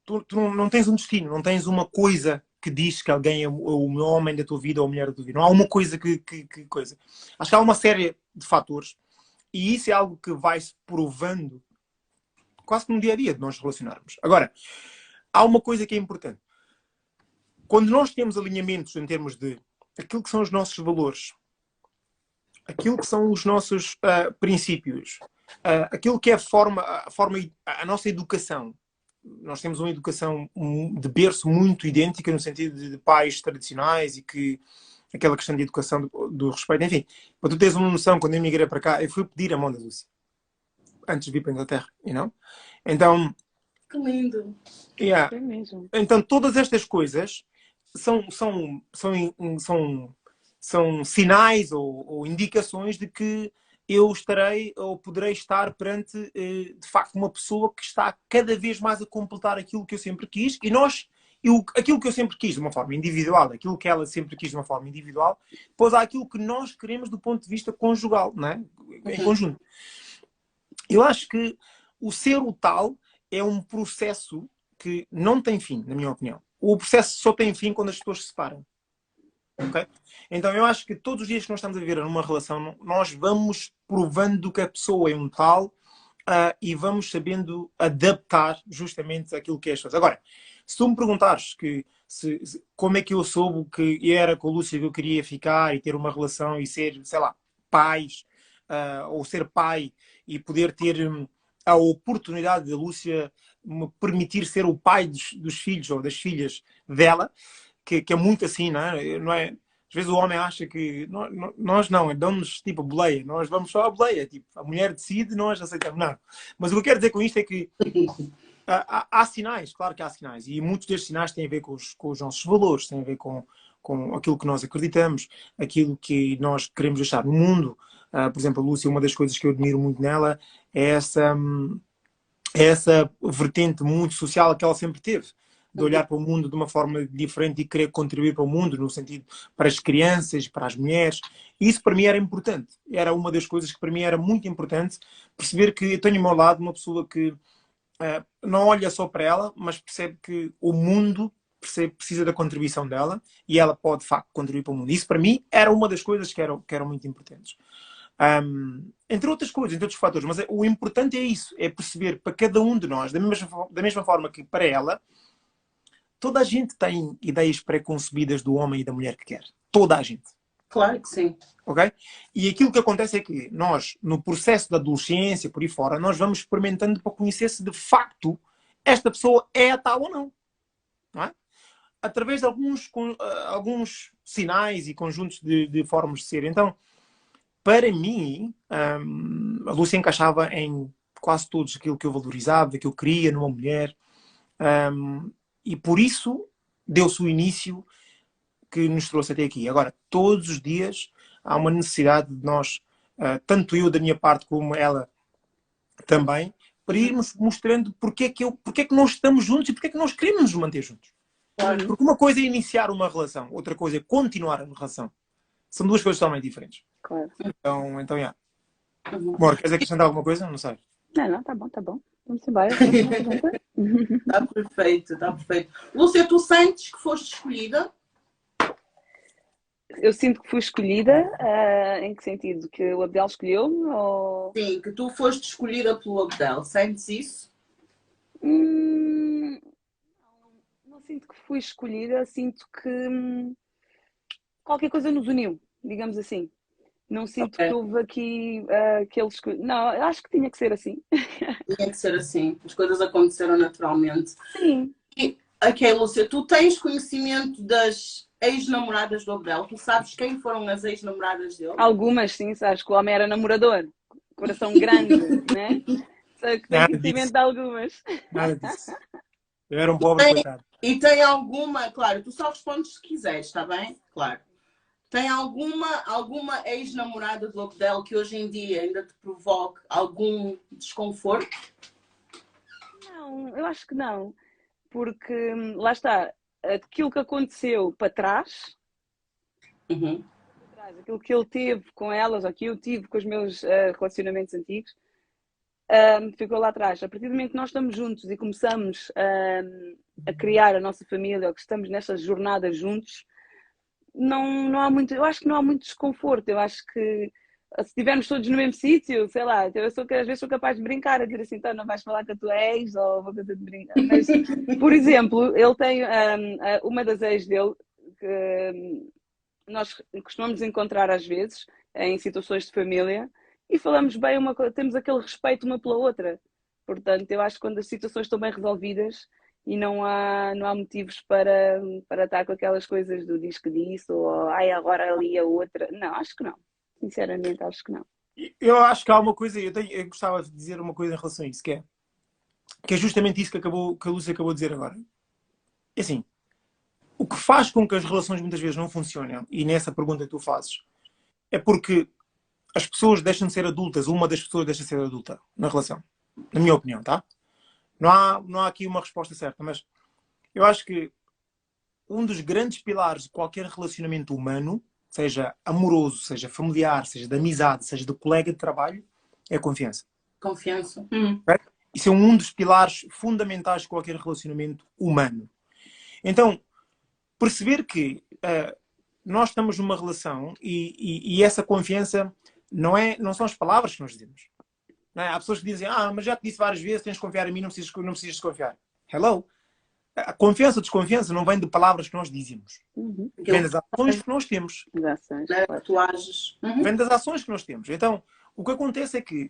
tu não tens um destino, não tens uma coisa que diz que alguém é o homem da tua vida ou a mulher da tua vida. Não há uma coisa que coisa. Acho que há uma série de fatores e isso é algo que vai-se provando quase que no dia a dia de nós relacionarmos. Agora, há uma coisa que é importante. Quando nós temos alinhamentos em termos de aquilo que são os nossos valores, aquilo que são os nossos princípios, aquilo que é a nossa educação. Nós temos uma educação de berço muito idêntica no sentido de pais tradicionais e que aquela questão de educação do respeito, enfim, para tu teres uma noção, quando eu migrei para cá, eu fui pedir a mão da Lúcia antes de vir para a Inglaterra, então que lindo. Yeah. É mesmo. Então todas estas coisas são sinais ou indicações de que eu estarei ou poderei estar perante, de facto, uma pessoa que está cada vez mais a completar aquilo que eu sempre quis. E aquilo que eu sempre quis de uma forma individual, aquilo que ela sempre quis de uma forma individual, depois há aquilo que nós queremos do ponto de vista conjugal, não é? Em conjunto. Eu acho que o ser o tal é um processo que não tem fim, na minha opinião. O processo só tem fim quando as pessoas se separam. Okay? Então eu acho que todos os dias que nós estamos a viver numa relação, nós vamos provando que a pessoa é um tal e vamos sabendo adaptar justamente aquilo que é as pessoas. Agora, se tu me perguntares como é que eu soube que era com a Lúcia que eu queria ficar e ter uma relação e ser, sei lá, pais, ou ser pai e poder ter a oportunidade de a Lúcia me permitir ser o pai dos filhos ou das filhas dela, que é muito assim, não é? Não é? Às vezes o homem acha que nós não, damos tipo boleia, nós vamos só a boleia, tipo, a mulher decide, nós aceitamos. Não. Mas o que eu quero dizer com isto é que há sinais, claro que há sinais, e muitos destes sinais têm a ver com os nossos valores, têm a ver com aquilo que nós acreditamos, aquilo que nós queremos deixar no mundo. Por exemplo, a Lúcia, uma das coisas que eu admiro muito nela é essa vertente muito social que ela sempre teve, de olhar para o mundo de uma forma diferente e querer contribuir para o mundo, no sentido para as crianças, para as mulheres. E isso para mim era importante. Era uma das coisas que para mim era muito importante, perceber que eu tenho ao meu lado uma pessoa que não olha só para ela, mas percebe que o mundo precisa da contribuição dela e ela pode, de facto, contribuir para o mundo. Isso para mim era uma das coisas que eram muito importantes. Entre outras coisas, entre outros fatores, mas o importante é isso, é perceber para cada um de nós, da mesma forma que para ela, toda a gente tem ideias pré-concebidas do homem e da mulher que quer. Toda a gente. Claro que sim. Ok? E aquilo que acontece é que nós, no processo da adolescência, por aí fora, nós vamos experimentando para conhecer se de facto esta pessoa é a tal ou não. Não é? Através de alguns sinais e conjuntos de formas de ser. Então, para mim, a Lúcia encaixava em quase todos aquilo que eu valorizava, que eu queria numa mulher. E por isso deu-se o início que nos trouxe até aqui. Agora, todos os dias há uma necessidade de nós, tanto eu da minha parte como ela também, para irmos mostrando porque é que nós estamos juntos e porque é que nós queremos nos manter juntos. Claro. Porque uma coisa é iniciar uma relação, outra coisa é continuar a relação. São duas coisas totalmente diferentes. Claro. Então, yeah. Amor, queres acrescentar alguma coisa? Não sei. Não, tá bom. Vamos embora. Está perfeito, está perfeito. Lúcia, tu sentes que foste escolhida? Eu sinto que fui escolhida. Em que sentido? Que o Abdel escolheu-me? Ou... Sim, que tu foste escolhida pelo Abdel. Sentes isso? Não sinto que fui escolhida. Sinto que qualquer coisa nos uniu, digamos assim. Não sinto que houve aqui aquele escolhido. Não, eu acho que tinha que ser assim. Tinha que ser assim. As coisas aconteceram naturalmente. Sim. Ok, Lúcia, tu tens conhecimento das ex-namoradas do Abdel? Tu sabes quem foram as ex-namoradas dele? Algumas, sim, sabes que o homem era namorador. Coração grande, né? Sei que tem conhecimento de algumas. Nada disso. Eu era um pobre coitado. E tem alguma, claro, tu só respondes se quiseres, está bem? Claro. Tem alguma ex-namorada do Abdel que hoje em dia ainda te provoque algum desconforto? Não, eu acho que não. Porque, lá está, aquilo que aconteceu para trás, aquilo que ele teve com elas, ou que eu tive com os meus relacionamentos antigos, ficou lá atrás. A partir do momento que nós estamos juntos e começamos a criar a nossa família, ou que estamos nestas jornadas juntos, não há muito, eu acho que não há muito desconforto. Eu acho que se estivermos todos no mesmo sítio, sei lá, eu às vezes sou capaz de brincar, a dizer assim, então não vais falar com a tua ex, ou vou fazer de brincar. Mas, por exemplo, ele tem uma das ex dele, que nós costumamos encontrar às vezes, em situações de família, e falamos bem, temos aquele respeito uma pela outra. Portanto, eu acho que quando as situações estão bem resolvidas, e não há motivos para estar com aquelas coisas do diz que disse, ou ai, agora ali a outra. Não, acho que não. Sinceramente, acho que não. Eu acho que há uma coisa, eu gostava de dizer uma coisa em relação a isso, que é justamente isso que a Lúcia acabou de dizer agora. É assim, o que faz com que as relações muitas vezes não funcionem, e nessa pergunta que tu fazes, é porque as pessoas deixam de ser adultas, uma das pessoas deixa de ser adulta na relação. Na minha opinião, tá? Não há aqui uma resposta certa, mas eu acho que um dos grandes pilares de qualquer relacionamento humano, seja amoroso, seja familiar, seja de amizade, seja de colega de trabalho, é a confiança. Confiança. Ok? Isso é um dos pilares fundamentais de qualquer relacionamento humano. Então, perceber que nós estamos numa relação e essa confiança não são as palavras que nós dizemos. Não é? Há pessoas que dizem, mas já te disse várias vezes, tens de confiar em mim, não precisas desconfiar. Hello? A confiança ou desconfiança não vem de palavras que nós dizemos. Vem das ações que nós temos. Tu ages. Vem das ações que nós temos. Então, o que acontece é que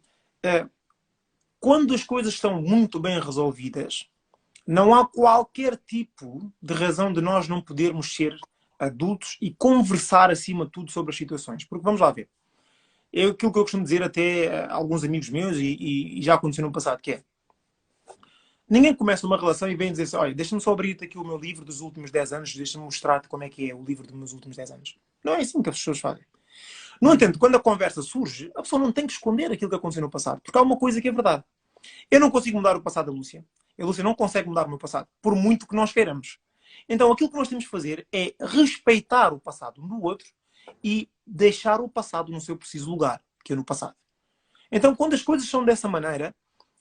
quando as coisas estão muito bem resolvidas, não há qualquer tipo de razão de nós não podermos ser adultos e conversar acima de tudo sobre as situações. Porque vamos lá ver. É aquilo que eu costumo dizer até a alguns amigos meus e já aconteceu no passado, que é ninguém começa uma relação e vem dizer assim, olha, deixa-me só abrir-te aqui o meu livro dos últimos 10 anos, deixa-me mostrar-te como é que é o livro dos meus últimos 10 anos. Não é assim que as pessoas fazem. No entanto, quando a conversa surge, a pessoa não tem que esconder aquilo que aconteceu no passado, porque há uma coisa que é verdade. Eu não consigo mudar o passado da Lúcia. A Lúcia não consegue mudar o meu passado, por muito que nós queiramos. Então, aquilo que nós temos que fazer é respeitar o passado um do outro e deixar o passado no seu preciso lugar, que é no passado. Então, quando as coisas são dessa maneira,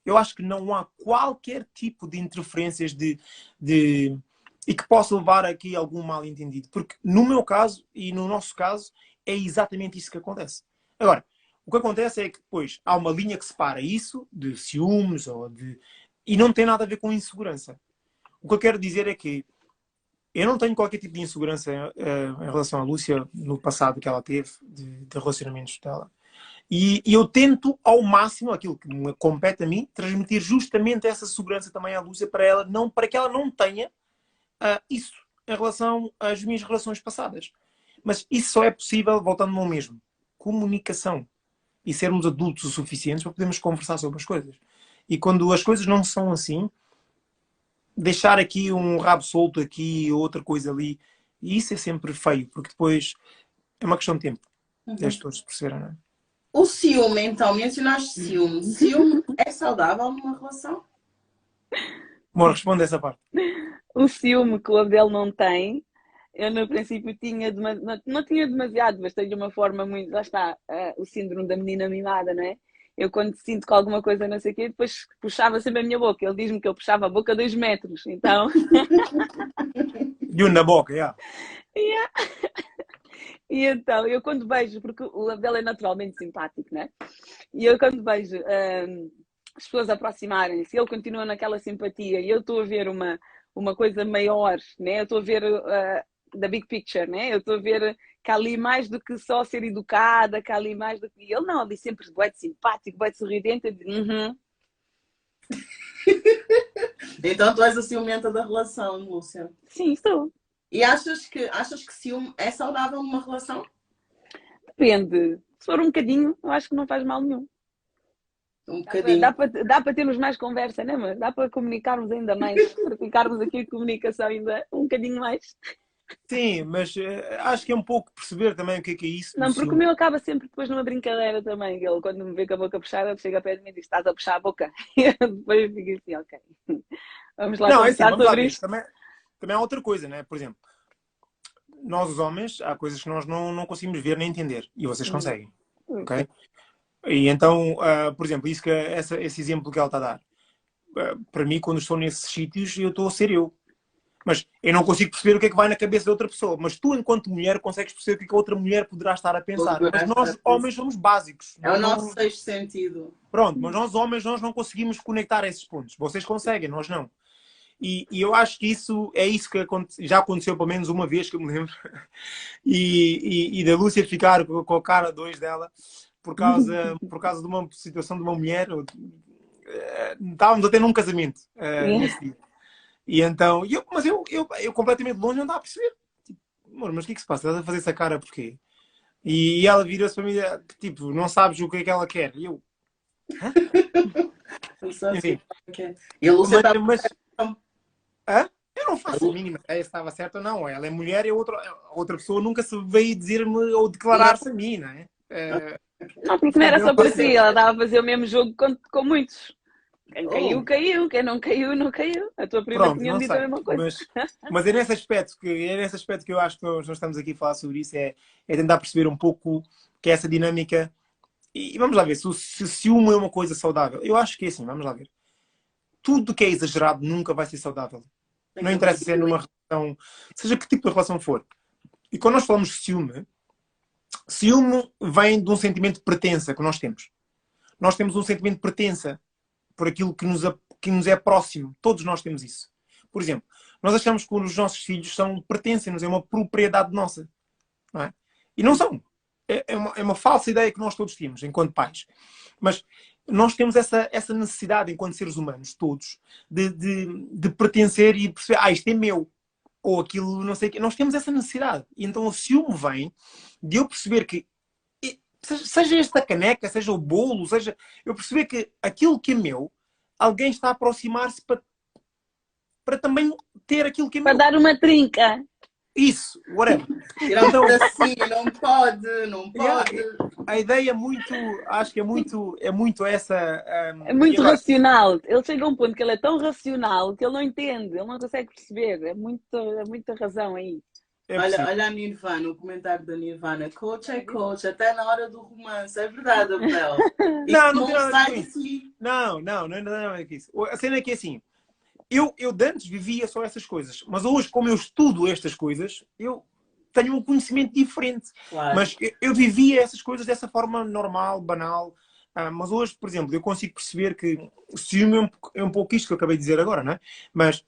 eu acho que não há qualquer tipo de interferências e que possa levar aqui a algum mal-entendido. Porque no meu caso e no nosso caso, é exatamente isso que acontece. Agora, o que acontece é que depois há uma linha que separa isso de ciúmes e não tem nada a ver com insegurança. O que eu quero dizer é que eu não tenho qualquer tipo de insegurança em relação à Lúcia no passado que ela teve, de relacionamentos dela. E eu tento ao máximo, aquilo que me compete a mim, transmitir justamente essa segurança também à Lúcia para que ela não tenha isso em relação às minhas relações passadas. Mas isso só é possível, voltando ao mesmo, comunicação. E sermos adultos o suficientes para podermos conversar sobre as coisas. E quando as coisas não são assim, deixar aqui um rabo solto aqui, outra coisa ali, e isso é sempre feio, porque depois é uma questão de tempo. Deixe todos perceberem, não é? O ciúme, então, mencionaste ciúme. Ciúme é saudável numa relação? Bom, responde essa parte. O ciúme que o Abdel não tem, eu no princípio não tinha demasiado, mas tenho uma forma muito. Lá está, o síndrome da menina mimada, não é? Eu quando sinto que alguma coisa não sei o quê, depois puxava sempre a minha boca. Ele diz-me que eu puxava a boca 2 metros, então. E um na boca, já. Yeah. E então, eu quando vejo, porque o Abdel é naturalmente simpático, né? E eu quando vejo as pessoas aproximarem-se, ele continua naquela simpatia e eu estou a ver uma coisa maior, né? Eu estou a ver da big picture, né? Eu estou a ver que há ali mais do que só ser educada, que há ali mais do que... Ele não, ali sempre bué de simpático, bué de sorridente, eu digo, Então tu és a ciumenta da relação, Lúcia. Sim, estou. E achas que ciúme é saudável numa relação? Depende. Se for um bocadinho, eu acho que não faz mal nenhum. Um bocadinho. Dá para termos mais conversa, não é? Mas dá para comunicarmos ainda mais, praticarmos aqui a comunicação ainda um bocadinho mais. Sim, mas acho que é um pouco perceber também o que é isso. Não, porque o meu acaba sempre depois numa brincadeira também. Ele, quando me vê com a boca puxada, chega perto de mim e diz: estás a puxar a boca. E eu depois fico assim, ok. Vamos lá conversar sobre isto. Também há outra coisa, né? Por exemplo, nós os homens, há coisas que nós não conseguimos ver nem entender. E vocês conseguem. Ok? E então, por exemplo, esse exemplo que ela está a dar. Para mim, quando estou nesses sítios, eu estou a ser eu. Mas eu não consigo perceber o que é que vai na cabeça de outra pessoa. Mas tu, enquanto mulher, consegues perceber o que é que a outra mulher poderá estar a pensar. Mas nós, homens, somos básicos. É o nosso sexto sentido. Pronto, mas nós, homens, nós não conseguimos conectar esses pontos. Vocês conseguem, nós não. E eu acho que isso é isso que já aconteceu pelo menos uma vez, que eu me lembro. E da Lúcia ficar com a cara 2 dela por causa de uma situação de uma mulher. Estávamos a ter num casamento nesse dia. E então, mas eu completamente longe não estava a perceber. Tipo, amor, mas o que é que se passa? Estás a fazer essa cara porquê? E ela vira-se para mim, tipo, não sabes o que é que ela quer. E eu... Hã? Enfim. E a Lúcia está... Eu não faço a mínima ideia se estava certo ou não. Ela é mulher e a outra pessoa nunca se veio dizer-me ou declarar-se a mim, não é? Não, porque não era só para si. Ela estava a fazer o mesmo jogo com muitos. Quem caiu, caiu. Quem não caiu, não caiu. A tua prima Pronto, tinha-me não dito a sei. mesma coisa. Mas é nesse aspecto que eu acho que nós estamos aqui a falar sobre isso, é tentar perceber um pouco que é essa dinâmica. E vamos lá ver, se o ciúme é uma coisa saudável. Eu acho que é assim, vamos lá ver. Tudo que é exagerado nunca vai ser saudável. Não interessa se é numa relação, seja que tipo de relação for. E quando nós falamos de ciúme vem de um sentimento de pertença que nós temos. Nós temos um sentimento de pertença por aquilo que nos é próximo. Todos nós temos isso. Por exemplo, nós achamos que os nossos filhos pertencem-nos, é uma propriedade nossa. Não é? E não são. É uma falsa ideia que nós todos temos, enquanto pais. Mas nós temos essa necessidade, enquanto seres humanos, todos, de pertencer e perceber, isto é meu. Ou aquilo, não sei o quê. Nós temos essa necessidade. E então o ciúme vem de eu perceber que, seja esta caneca, seja o bolo, seja... Eu perceber que aquilo que é meu, alguém está a aproximar-se para também ter aquilo que é Para meu. dar uma trinca. Isso, whatever. Tirar um pedacinho, não pode, não pode. A ideia acho que é muito essa. É muito racional. Ele chega a um ponto que ele é tão racional que ele não entende, ele não consegue perceber. É muita razão aí. Olha a Nirvana, o comentário da Nirvana. Coach é coach, até na hora do romance. É verdade, Abel. Não sai assim. Não é nada disso. A cena é que é assim. Eu de antes vivia só essas coisas. Mas hoje, como eu estudo estas coisas, eu tenho um conhecimento diferente. Claro. Mas eu vivia essas coisas dessa forma normal, banal. Mas hoje, por exemplo, eu consigo perceber que o ciúme é um pouco isto que eu acabei de dizer agora, não é? Mas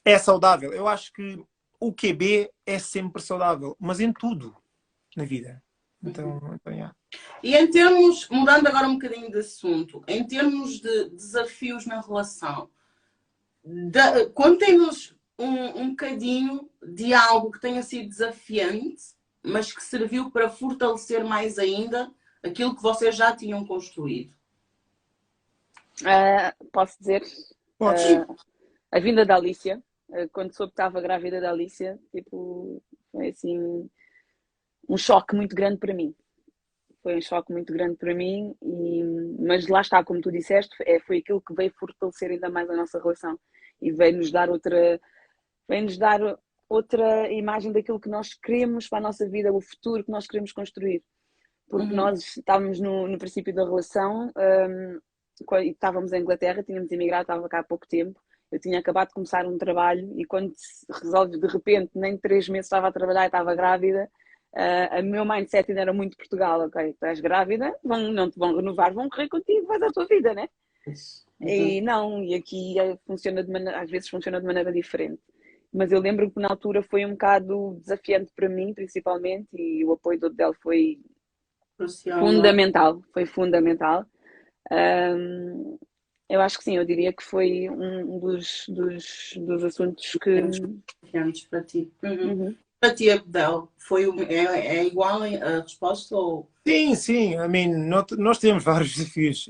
é saudável. Eu acho que o QB é sempre saudável. Mas em tudo na vida. Então yeah. E em termos, mudando agora um bocadinho de assunto, em termos de desafios na relação, contem-nos um bocadinho de algo que tenha sido desafiante, mas que serviu para fortalecer mais ainda aquilo que vocês já tinham construído. Posso dizer? A vinda da Alicia. Quando soube que estava grávida da Alicia, tipo, foi assim um choque muito grande para mim. Foi um choque muito grande para mim, mas lá está, como tu disseste, foi aquilo que veio fortalecer ainda mais a nossa relação e veio-nos dar outra imagem daquilo que nós queremos para a nossa vida, o futuro que nós queremos construir. Porque nós estávamos no princípio da relação, estávamos em Inglaterra, tínhamos emigrado, estava cá há pouco tempo, eu tinha acabado de começar um trabalho e quando se resolve de repente, nem 3 meses estava a trabalhar e estava grávida, o meu mindset ainda era muito Portugal, ok, estás grávida, não te vão renovar, vão correr contigo, vais à tua vida, né? E não, e aqui funciona às vezes funciona de maneira diferente. Mas eu lembro que na altura foi um bocado desafiante para mim, principalmente, e o apoio do Del foi fundamental, foi fundamental. Eu acho que sim, eu diria que foi um dos assuntos que... desafiantes para ti. Para ti, Abel, é igual a resposta? Ou... Sim. Nós tivemos vários desafios,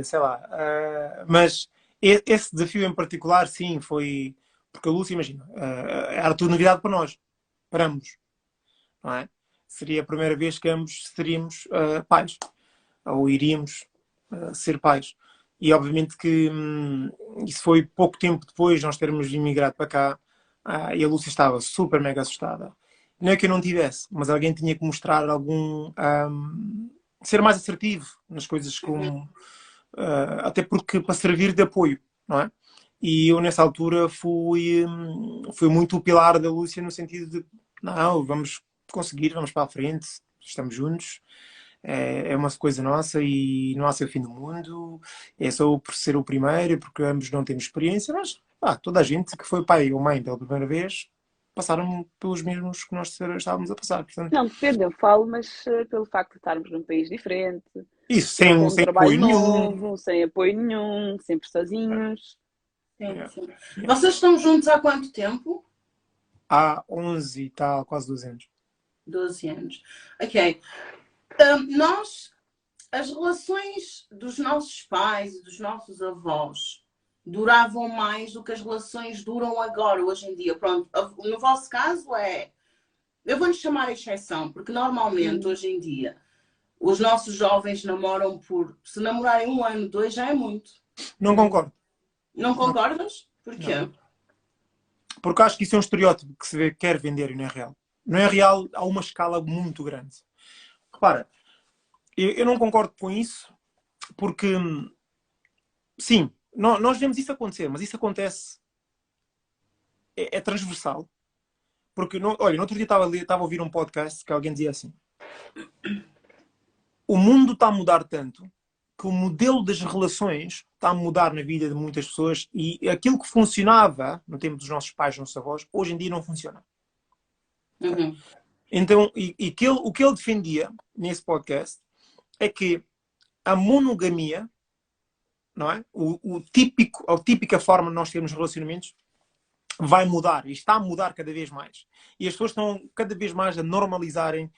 sei lá. Mas esse desafio em particular, sim, foi... Porque a Lúcia, imagina, era tudo novidade para nós. Para ambos. Não é? Seria a primeira vez que ambos seríamos pais. Ou iríamos ser pais. E obviamente que isso foi pouco tempo depois de nós termos imigrado para cá. E a Lúcia estava super mega assustada. Não é que eu não tivesse, mas alguém tinha que mostrar ser mais assertivo nas coisas até porque para servir de apoio, não é? E eu nessa altura fui muito o pilar da Lúcia no sentido de não, vamos conseguir, vamos para a frente, estamos juntos, é uma coisa nossa e não há ser o fim do mundo, é só por ser o primeiro, porque ambos não temos experiência, mas toda a gente que foi pai ou mãe pela primeira vez passaram pelos mesmos que nós estávamos a passar. Portanto... Não, depende, eu falo, mas pelo facto de estarmos num país diferente, isso, sem apoio nenhum. Sem apoio nenhum, sempre sozinhos. Sim. Vocês estão juntos há quanto tempo? Há 11 e tal, quase 12 anos. 12 anos. Ok. As relações dos nossos pais e dos nossos avós duravam mais do que as relações duram agora, hoje em dia. Pronto, no vosso caso eu vou-lhe chamar a exceção, porque normalmente, hoje em dia, os nossos jovens namoram se namorarem 1 ano, 2, já é muito. Não concordo. Não concordas? Porquê? Não. Porque acho que isso é um estereótipo que se quer vender e não é real. Não é real a uma escala muito grande. Repara, eu não concordo com isso porque, sim, nós vemos isso acontecer, mas isso acontece, é transversal. Porque, olha, no outro dia estava a ouvir um podcast que alguém dizia assim: o mundo está a mudar tanto que o modelo das relações está a mudar na vida de muitas pessoas e aquilo que funcionava no tempo dos nossos pais, dos nossos avós, hoje em dia não funciona. Uhum. Então, o que ele defendia nesse podcast é que a monogamia, não é? A típica forma de nós termos relacionamentos vai mudar e está a mudar cada vez mais. E as pessoas estão cada vez mais a normalizarem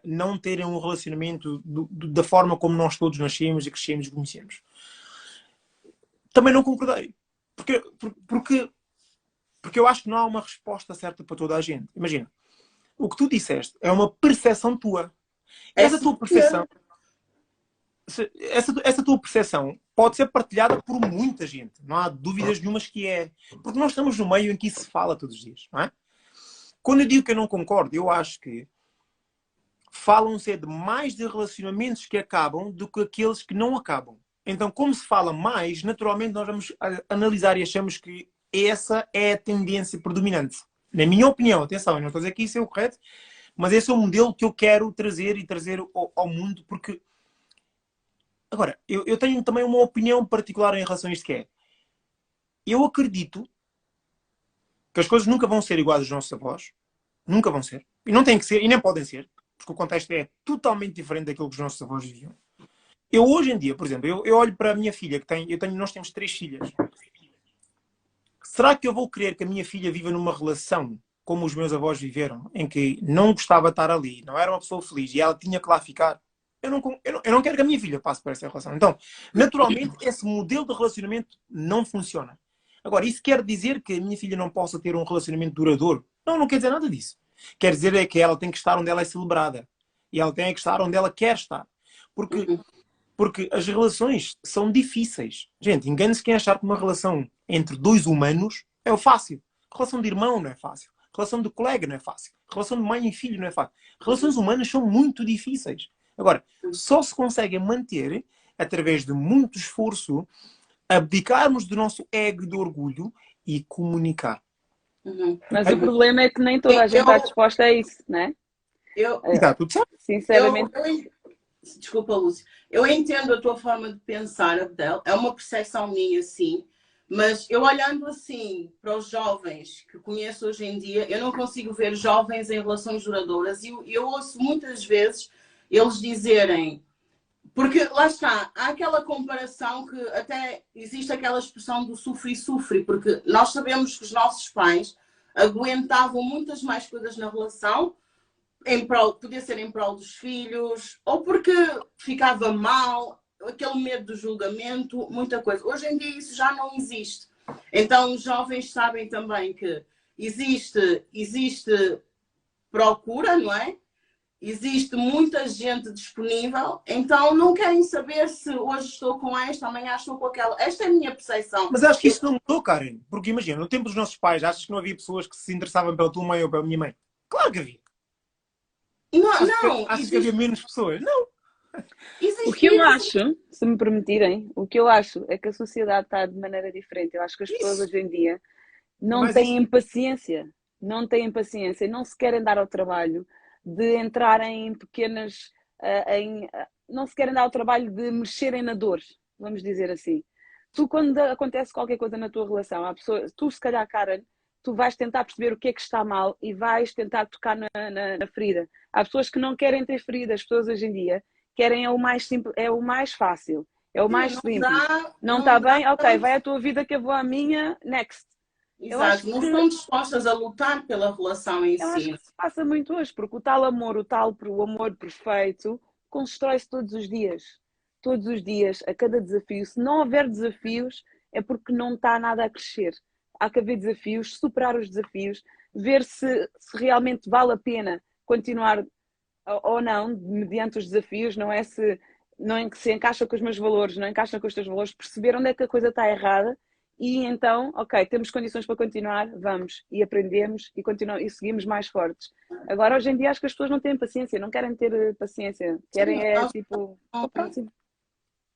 não terem um relacionamento da forma como nós todos nascemos e crescemos e conhecemos. Também não concordei. Porque eu acho que não há uma resposta certa para toda a gente. Imagina, o que tu disseste é uma percepção tua. Essa tua percepção, essa tua percepção pode ser partilhada por muita gente. Não há dúvidas nenhumas que é. Porque nós estamos no meio em que isso se fala todos os dias. Não é? Quando eu digo que eu não concordo, eu acho que falam-se de mais de relacionamentos que acabam do que aqueles que não acabam. Então, como se fala mais, naturalmente nós vamos analisar e achamos que essa é a tendência predominante. Na minha opinião, atenção, eu não estou a dizer que isso é o correto, mas esse é o modelo que eu quero trazer ao mundo, porque... Agora, eu tenho também uma opinião particular em relação a isto que é... Eu acredito que as coisas nunca vão ser iguais aos nossos avós. Nunca vão ser. E não têm que ser, e nem podem ser. Porque o contexto é totalmente diferente daquilo que os nossos avós viviam. Eu hoje em dia, por exemplo, eu olho para a minha filha, nós temos 3 filhas. Será que eu vou querer que a minha filha viva numa relação como os meus avós viveram, em que não gostava de estar ali, não era uma pessoa feliz e ela tinha que lá ficar? Eu não quero que a minha filha passe por essa relação. Então, naturalmente, esse modelo de relacionamento não funciona. Agora, isso quer dizer que a minha filha não possa ter um relacionamento duradouro? Não quer dizer nada disso. Quer dizer é que ela tem que estar onde ela é celebrada. E ela tem que estar onde ela quer estar. Porque as relações são difíceis. Gente, engane-se quem achar que uma relação entre 2 humanos é o fácil. Relação de irmão não é fácil. Relação de colega não é fácil. Relação de mãe e filho não é fácil. Relações humanas são muito difíceis. Agora, só se conseguem manter através de muito esforço, abdicarmos do nosso ego e do orgulho e comunicar. Mas o problema é que nem toda a gente está disposta a isso, não é? E está tudo certo. Sinceramente. Desculpa, Lúcia. Eu entendo a tua forma de pensar, Abdel. É uma percepção minha, sim. Mas eu olhando assim para os jovens que conheço hoje em dia, eu não consigo ver jovens em relações duradouras. E eu ouço muitas vezes eles dizerem... Porque, lá está, há aquela comparação que até existe aquela expressão do sufre-sufre, porque nós sabemos que os nossos pais aguentavam muitas mais coisas na relação, podia ser em prol dos filhos, ou porque ficava mal, aquele medo do julgamento, muita coisa. Hoje em dia isso já não existe. Então os jovens sabem também que existe procura, não é? Existe muita gente disponível, então não querem saber se hoje estou com esta, amanhã estou com aquela. Esta é a minha percepção. Mas acho que isso não mudou, Karen. Porque imagina, no tempo dos nossos pais, achas que não havia pessoas que se interessavam pela tua mãe ou pela minha mãe? Claro que havia. Acho que havia menos pessoas. Não. O que eu acho, se me permitirem, o que eu acho é que a sociedade está de maneira diferente. Eu acho que as pessoas hoje em dia não têm paciência. Não têm paciência e não se querem dar ao trabalho de entrarem em pequenas... não se querem dar ao trabalho de mexerem na dor, vamos dizer assim. Tu, quando acontece qualquer coisa na tua relação, a pessoa, tu se calhar, Karen, tu vais tentar perceber o que é que está mal e vais tentar tocar na ferida. Há pessoas que não querem ter feridas. As pessoas hoje em dia querem o mais simples, é o mais fácil, é o mais simples. Não está bem? Ok, vai a tua vida que eu vou à minha, next. Exato, não estão dispostas a lutar pela relação em si. Eu acho que se passa muito hoje, porque o tal amor, o amor perfeito, constrói-se todos os dias. Todos os dias, a cada desafio. Se não houver desafios, é porque não está nada a crescer. Há que haver desafios, superar os desafios, ver se realmente vale a pena continuar ou não, mediante os desafios, não é se não se encaixa com os meus valores, não encaixa com os teus valores, perceber onde é que a coisa está errada e então, ok, temos condições para continuar, vamos, e aprendemos e continuamos e seguimos mais fortes. Agora, hoje em dia, acho que as pessoas não têm paciência, não querem ter paciência, querem tipo, o próximo.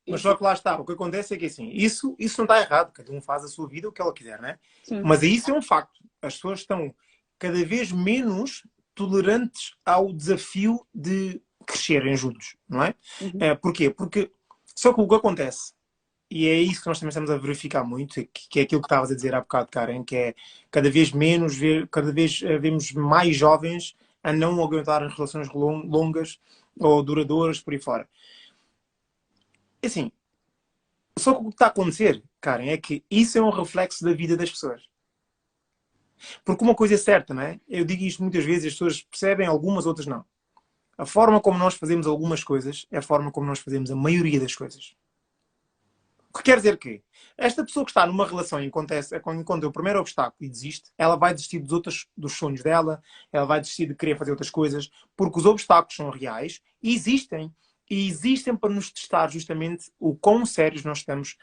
Mas só que lá está, o que acontece é que assim, isso não está errado, cada um faz a sua vida o que ela quiser, né? Sim. Mas isso é um facto. As pessoas estão cada vez menos tolerantes ao desafio de crescerem juntos, não é? Porquê? Porque só que o que acontece, e é isso que nós também estamos a verificar muito, que é aquilo que estavas a dizer há bocado, Karen, que é cada vez menos, cada vez vemos mais jovens a não aguentar as relações longas ou duradouras por aí fora. Assim, só que o que está a acontecer, Karen, é que isso é um reflexo da vida das pessoas. Porque uma coisa é certa, não é? Eu digo isto muitas vezes, as pessoas percebem, algumas, outras não. A forma como nós fazemos algumas coisas é a forma como nós fazemos a maioria das coisas. O que quer dizer que esta pessoa que está numa relação e encontra o primeiro obstáculo e desiste, ela vai desistir dos sonhos dela, ela vai desistir de querer fazer outras coisas, porque os obstáculos são reais e existem para nos testar justamente o quão sérios nós estamos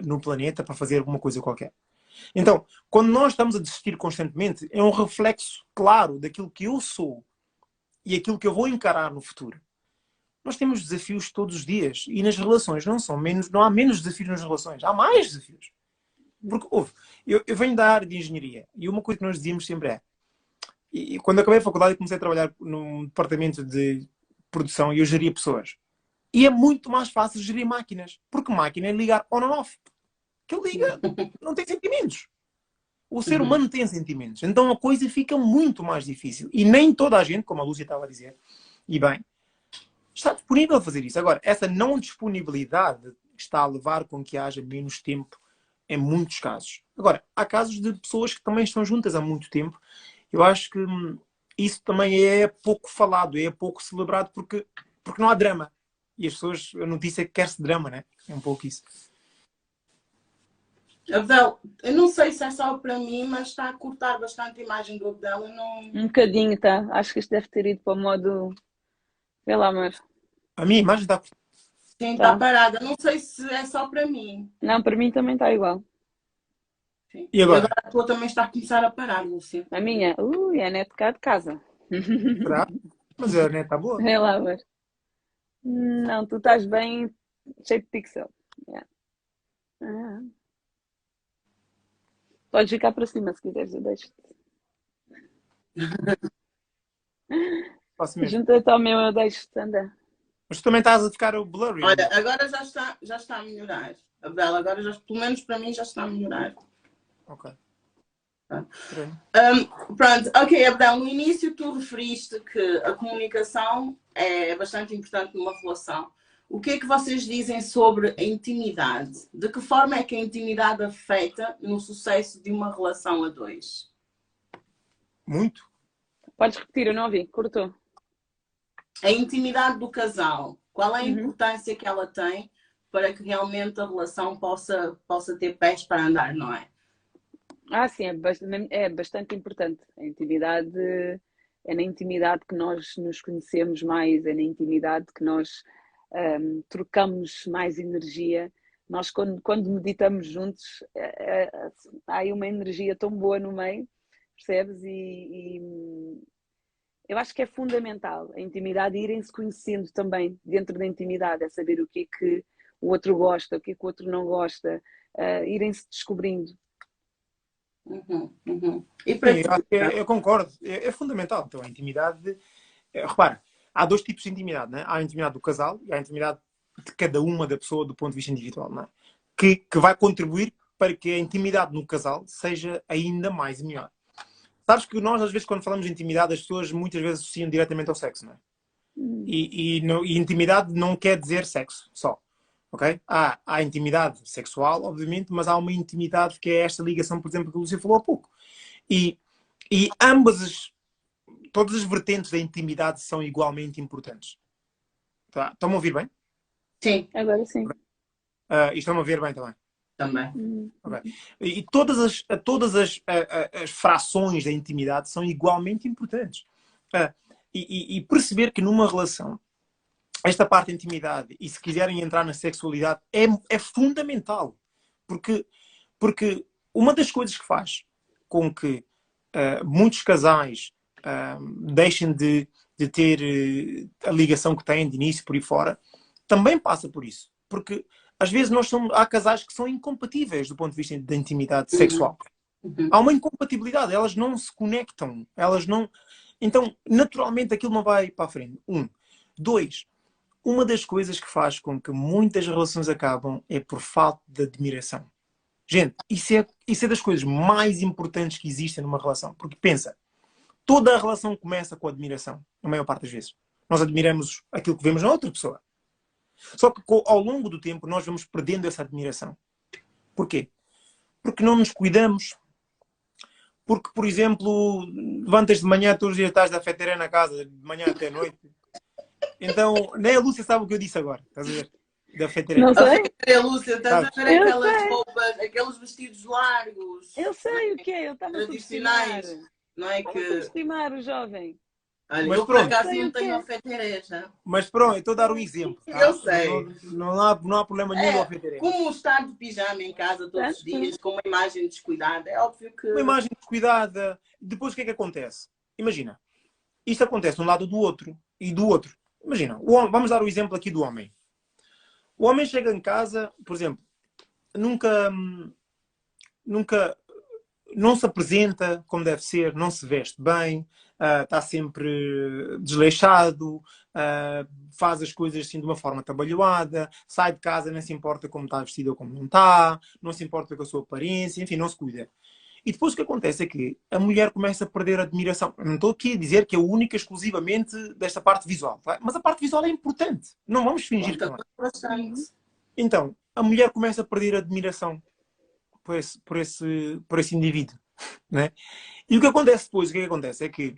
no planeta para fazer alguma coisa qualquer. Então, quando nós estamos a desistir constantemente, é um reflexo claro daquilo que eu sou e aquilo que eu vou encarar no futuro. Nós temos desafios todos os dias e nas relações não há menos desafios nas relações, há mais desafios. Porque eu venho da área de engenharia e uma coisa que nós dizíamos sempre é, e quando acabei a faculdade comecei a trabalhar num departamento de produção e eu geria pessoas. E é muito mais fácil gerir máquinas, porque máquina é ligar on and off. Que ele liga, não tem sentimentos. O ser humano tem sentimentos. Então a coisa fica muito mais difícil. E nem toda a gente, como a Lúcia estava a dizer, e bem, está disponível a fazer isso. Agora, essa não disponibilidade está a levar com que haja menos tempo em muitos casos. Agora, há casos de pessoas que também estão juntas há muito tempo. Eu acho que isso também é pouco falado, é pouco celebrado porque não há drama. E as pessoas, a notícia é que quer-se drama, né? É um pouco isso. Abdel, eu não sei se é só para mim, mas está a cortar bastante a imagem do Abdel. Eu não... Um bocadinho, tá? Acho que isto deve ter ido para o modo... Vê lá, amor. A minha imagem está... Sim, está parada. Não sei se é só para mim. Não, para mim também está igual. Sim. E agora? A tua também está a começar a parar, Lúcia. A minha? É a net cá de casa. Será? Mas a net está boa. Vê lá, amor. Não, tu estás bem cheio de pixel. Yeah. Podes ficar para cima se quiseres, eu deixo-te. Faço mesmo. Junta-te ao meu, eu deixo-te andar. Mas tu também estás a ficar o blurry. Olha, agora já está a melhorar. Abdel, agora pelo menos para mim já está a melhorar. Ok. Pronto, ok, Abdel, no início tu referiste que a comunicação é bastante importante numa relação. O que é que vocês dizem sobre a intimidade? De que forma é que a intimidade afeta no sucesso de uma relação a dois? Muito. Podes repetir, eu não ouvi, cortou. A intimidade do casal, qual é a importância que ela tem para que realmente a relação possa ter pés para andar, não é? Sim, é bastante importante. A intimidade é na intimidade que nós nos conhecemos mais, é na intimidade que nós trocamos mais energia. Nós, quando meditamos juntos, há aí uma energia tão boa no meio, percebes? E eu acho que é fundamental a intimidade, irem-se conhecendo também dentro da intimidade, é saber o que é que o outro gosta, o que é que o outro não gosta, irem-se descobrindo. E para Sim, eu concordo. É fundamental. Então, a intimidade... repara, há dois tipos de intimidade, né? Há a intimidade do casal e há a intimidade de cada uma da pessoa do ponto de vista individual, não é? Que vai contribuir para que a intimidade no casal seja ainda mais e melhor. Sabes que nós, às vezes, quando falamos de intimidade, as pessoas muitas vezes associam diretamente ao sexo, não é? E intimidade não quer dizer sexo só. Okay? Há intimidade sexual, obviamente, mas há uma intimidade que é esta ligação, por exemplo, que a Lúcia falou há pouco. E todas as vertentes da intimidade são igualmente importantes. Tá? Estão-me a ouvir bem? Sim. Agora sim. E estão-me a ver bem também? Também. Okay. E todas as frações da intimidade são igualmente importantes. E perceber que numa relação esta parte da intimidade e se quiserem entrar na sexualidade é fundamental. Porque uma das coisas que faz com que muitos casais deixem de ter a ligação que têm de início por aí fora, também passa por isso. Porque às vezes há casais que são incompatíveis do ponto de vista da intimidade sexual. Há uma incompatibilidade, elas não se conectam, elas não... Então, naturalmente, aquilo não vai para a frente. 1. 2. Uma das coisas que faz com que muitas relações acabam é por falta de admiração. Gente, isso é das coisas mais importantes que existem numa relação. Porque pensa, toda a relação começa com admiração, na maior parte das vezes. Nós admiramos aquilo que vemos na outra pessoa. Só que ao longo do tempo nós vamos perdendo essa admiração. Porquê? Porque não nos cuidamos. Porque, por exemplo, levantas de manhã, todos os dias estás da feteira na casa, de manhã até a noite. Então, nem a Lúcia sabe o que eu disse agora. Estás a ver? Da feteira. Não sei. A Lúcia, estás a ver aquelas roupas, aqueles vestidos largos. Eu sei o que é, eu estava a subestimar. Tradicionais. Não é Estava a que... subestimar o jovem. Olha, Mas eu por pronto. acaso Sei não o que tenho é. alfetereja. Mas pronto, eu estou a dar um exemplo. Tá? Eu sei. Não há problema nenhum do alfeiteiro. Como estar de pijama em casa todos os dias, com uma imagem descuidada, é óbvio que... Uma imagem descuidada. Depois o que é que acontece? Imagina, isto acontece de um lado do outro e do outro. Imagina, vamos dar o exemplo aqui do homem. O homem chega em casa, por exemplo, nunca não se apresenta como deve ser, não se veste bem, está sempre desleixado, faz as coisas assim de uma forma atabalhoada, sai de casa, não se importa como está vestido ou como não está, não se importa com a sua aparência, enfim, não se cuida. E depois o que acontece é que a mulher começa a perder a admiração. Eu não estou aqui a dizer que é única exclusivamente desta parte visual, tá? Mas a parte visual é importante. Não vamos fingir que não é. Então, a mulher começa a perder a admiração por esse indivíduo, né? E o que acontece depois, o que acontece é que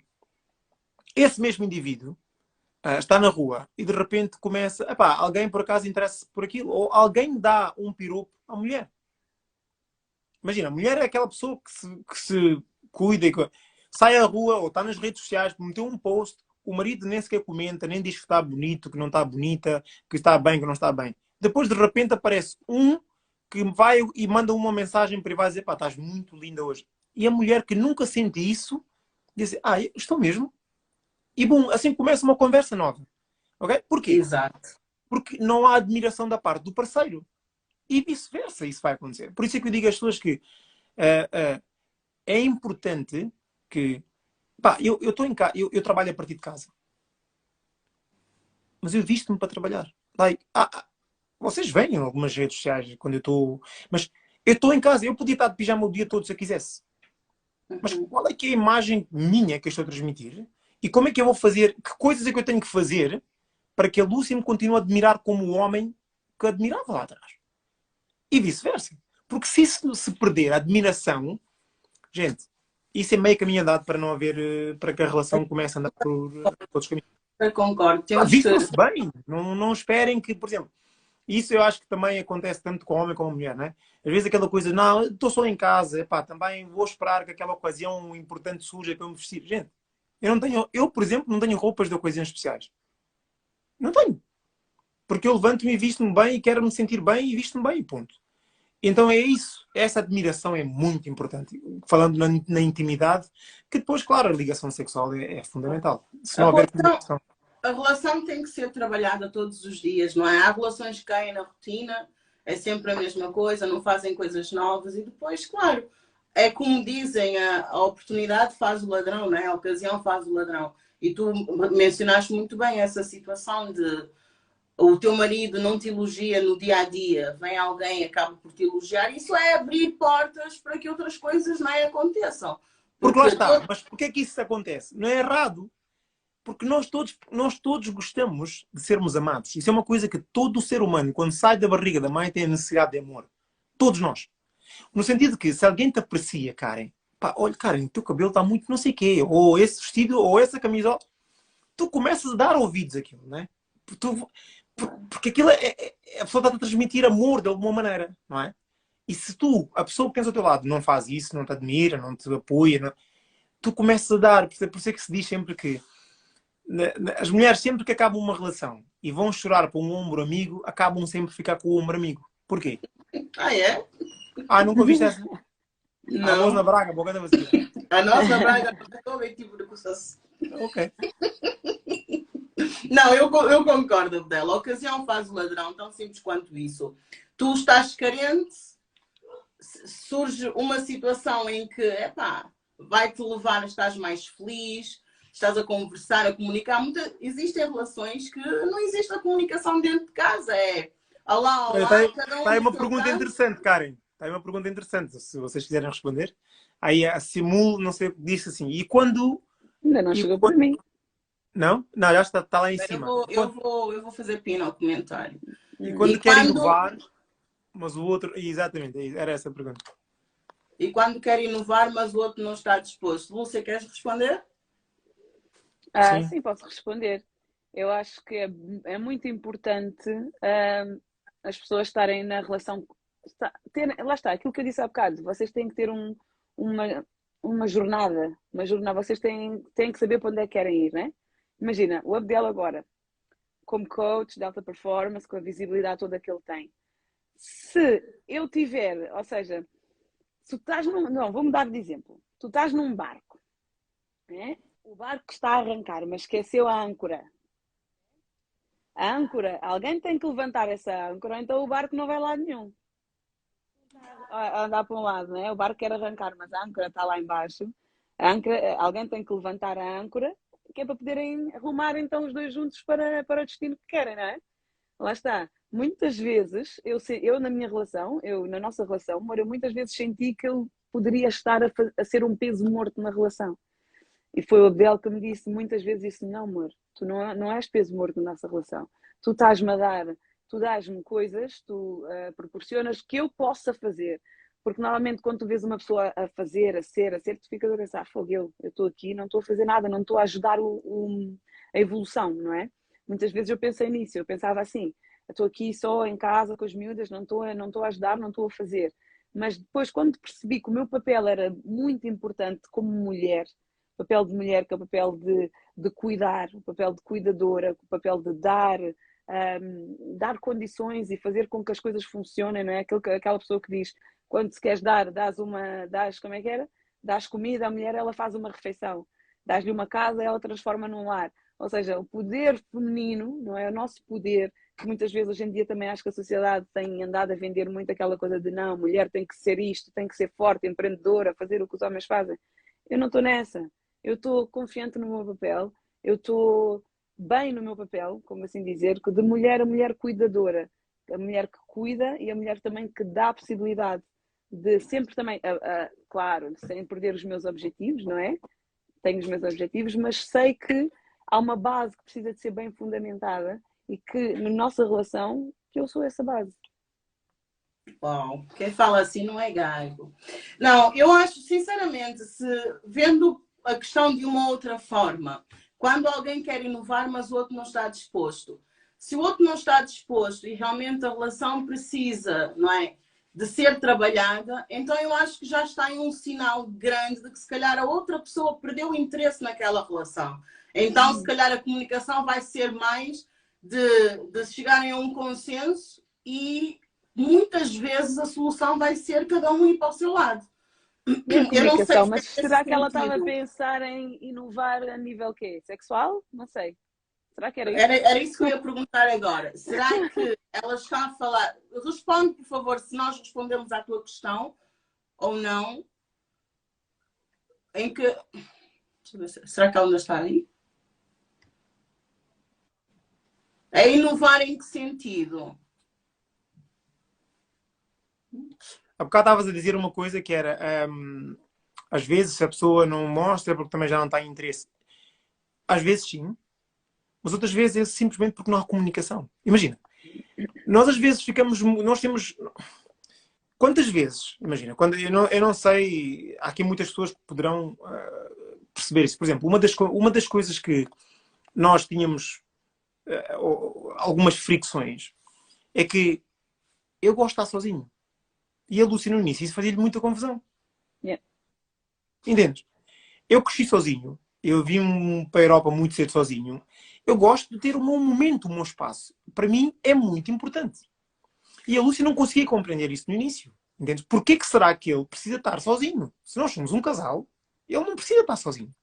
esse mesmo indivíduo está na rua e de repente começa, alguém por acaso interessa por aquilo, ou alguém dá um piropo à mulher. Imagina, a mulher é aquela pessoa que se cuida, sai à rua ou está nas redes sociais, meteu um post, o marido nem sequer comenta, nem diz que está bonito, que não está bonita, que está bem, que não está bem. Depois de repente aparece um que vai e manda uma mensagem privada e dizer, estás muito linda hoje. E a mulher que nunca sente isso, diz, estou mesmo. E bom, assim começa uma conversa nova. Ok? Porquê? Exato. Porque não há admiração da parte do parceiro. E vice-versa isso vai acontecer. Por isso é que eu digo às pessoas que é importante que... eu estou em casa, eu trabalho a partir de casa. Mas eu visto-me para trabalhar. Vocês veem em algumas redes sociais quando eu estou... Mas eu estou em casa, eu podia estar de pijama o dia todo se eu quisesse. Mas qual é que é a imagem minha que eu estou a transmitir? E como é que eu vou fazer? Que coisas é que eu tenho que fazer para que a Lúcia me continue a admirar como o homem que admirava lá atrás? E vice-versa. Porque se isso se perder a admiração, gente, isso é meio caminho andado para não haver... para que a relação comece a andar por outros caminhos. Eu concordo. Vistam-se bem. Não esperem que, por exemplo... Isso eu acho que também acontece tanto com homem como com mulher, né? Às vezes aquela coisa, não, estou só em casa, também vou esperar que aquela ocasião importante surja para eu me vestir. Gente, eu, por exemplo, não tenho roupas de ocasiões especiais. Não tenho. Porque eu levanto-me e visto-me bem e quero me sentir bem e visto-me bem, ponto. Então é isso. Essa admiração é muito importante. Falando na intimidade, que depois, claro, a ligação sexual é fundamental. Se não houver admiração... A relação tem que ser trabalhada todos os dias, não é? Há relações que caem na rotina, é sempre a mesma coisa, não fazem coisas novas e depois, claro, é como dizem, a oportunidade faz o ladrão, não é? A ocasião faz o ladrão. E tu mencionaste muito bem essa situação de o teu marido não te elogia no dia a dia, vem alguém e acaba por te elogiar, isso é abrir portas para que outras coisas não aconteçam. Porque lá está, mas porquê é que isso acontece? Não é errado. Porque nós todos gostamos de sermos amados. Isso é uma coisa que todo ser humano, quando sai da barriga da mãe, tem a necessidade de amor. Todos nós. No sentido que, se alguém te aprecia, Karen, olha, Karen, o teu cabelo está muito não sei o quê, ou esse vestido, ou essa camisola, tu começas a dar ouvidos àquilo, não é? Porque aquilo a pessoa está a transmitir amor de alguma maneira, não é? E se a pessoa que tens ao teu lado, não faz isso, não te admira, não te apoia, tu começas a dar, por isso é que se diz sempre que as mulheres, sempre que acabam uma relação e vão chorar para um ombro amigo, acabam sempre a ficar com o ombro amigo. Porquê? Ah, é? Ah, nunca ouviste essa? A voz na Não. Braga, boca da vacina. A nossa Braga não é tipo de processo. Ok. Não, eu concordo, Abdel. A ocasião faz o ladrão, tão simples quanto isso. Tu estás carente, surge uma situação em que, epá, vai-te levar a estar mais feliz, estás a conversar, a comunicar. Existem relações que não existe a comunicação dentro de casa. É olá, Olha, olá, cada está um aí no uma seu pergunta canto. interessante, Karen. Está aí uma pergunta interessante, se vocês quiserem responder. Aí a Simul, não sei, disse assim, e quando... Ainda não chegou para mim. Não? Não, já está lá em Eu cima. vou, eu vou, eu vou fazer pino ao comentário. E E quando quer quando, inovar, mas o outro... Exatamente, era essa a pergunta. e quando quer inovar, mas o outro não está disposto. Lúcia, queres responder? Sim. Sim, posso responder. Eu acho que é muito importante as pessoas estarem na relação. Lá está, aquilo que eu disse há bocado. Vocês têm que ter uma jornada. Vocês têm que saber para onde é que querem ir, né? Imagina, o Abdel agora, como coach de alta performance, com a visibilidade toda que ele tem. Se eu tiver, ou seja, se tu estás num. Não, vou mudar de exemplo. Tu estás num barco, né? O barco está a arrancar, mas esqueceu a âncora. A âncora, alguém tem que levantar essa âncora, então o barco não vai lá nenhum. A andar para um lado, né? O barco quer arrancar, mas a âncora está lá embaixo. Alguém tem que levantar a âncora, que é para poderem arrumar então os dois juntos para o destino que querem, não é? Lá está. Muitas vezes, eu na minha relação, na nossa relação, amor, eu muitas vezes senti que eu poderia estar a ser um peso morto na relação. E foi o Abdel que me disse muitas vezes isso, não, amor, tu não és peso morto na nossa relação. Tu estás-me a dar, tu dás-me coisas, tu proporcionas que eu possa fazer. Porque normalmente quando tu vês uma pessoa a fazer, a ser, tu ficas a pensar, fogo, eu estou aqui, não estou a fazer nada, não estou a ajudar a evolução, não é? Muitas vezes eu pensei nisso, eu pensava assim, estou aqui só em casa com as miúdas, não estou a ajudar, não estou a fazer. Mas depois, quando percebi que o meu papel era muito importante como mulher, o papel de mulher, que é o papel de cuidar, o papel de cuidadora, o papel de dar condições e fazer com que as coisas funcionem, não é? Aquela pessoa que diz, quando se queres como é que era? Dás comida à mulher, ela faz uma refeição. Dás-lhe uma casa, ela transforma num lar. Ou seja, o poder feminino, não é? O nosso poder, que muitas vezes hoje em dia também acho que a sociedade tem andado a vender muito aquela coisa de não, mulher tem que ser isto, tem que ser forte, empreendedora, fazer o que os homens fazem. Eu não estou nessa. Eu estou confiante no meu papel, eu estou bem no meu papel, como assim dizer, que de mulher a mulher cuidadora, a mulher que cuida e a mulher também que dá a possibilidade de sempre também, claro, sem perder os meus objetivos, não é? Tenho os meus objetivos, mas sei que há uma base que precisa de ser bem fundamentada e que na nossa relação que eu sou essa base. Bom, quem fala assim não é gago. Não, eu acho, sinceramente, vendo a questão de uma outra forma, quando alguém quer inovar, mas o outro não está disposto. Se o outro não está disposto e realmente a relação precisa, não é, de ser trabalhada, então eu acho que já está em um sinal grande de que se calhar a outra pessoa perdeu o interesse naquela relação. Então, se calhar a comunicação vai ser mais de chegarem a um consenso e muitas vezes a solução vai ser cada um ir para o seu lado. E a Eu não sei comunicação, se mas é nesse será que ela estava a sentido. pensar em inovar a nível quê? Sexual? Não sei. Será que era isso? Era isso que eu ia perguntar agora. Será que ela está a falar? Responde, por favor, se nós respondemos à tua questão ou não. Em que. Deixa eu ver, será que ela ainda está aí? É inovar em que sentido? Há bocado estavas a dizer uma coisa que era às vezes a pessoa não mostra porque também já não tem interesse. Às vezes sim, mas outras vezes é simplesmente porque não há comunicação. Imagina, nós às vezes nós temos... Quantas vezes? Imagina, quando eu não sei, há aqui muitas pessoas que poderão perceber isso. Por exemplo, uma das coisas que nós tínhamos algumas fricções é que eu gosto de estar sozinho. E a Lúcia no início, isso fazia-lhe muita confusão. Yeah. Entendes? Eu cresci sozinho eu vim para a Europa muito cedo sozinho, eu gosto de ter o meu momento, o meu espaço. Para mim é muito importante. E a Lúcia não conseguia compreender isso no início. Entendes? Porquê que será que ele precisa estar sozinho? Se nós somos um casal, ele não precisa estar sozinho.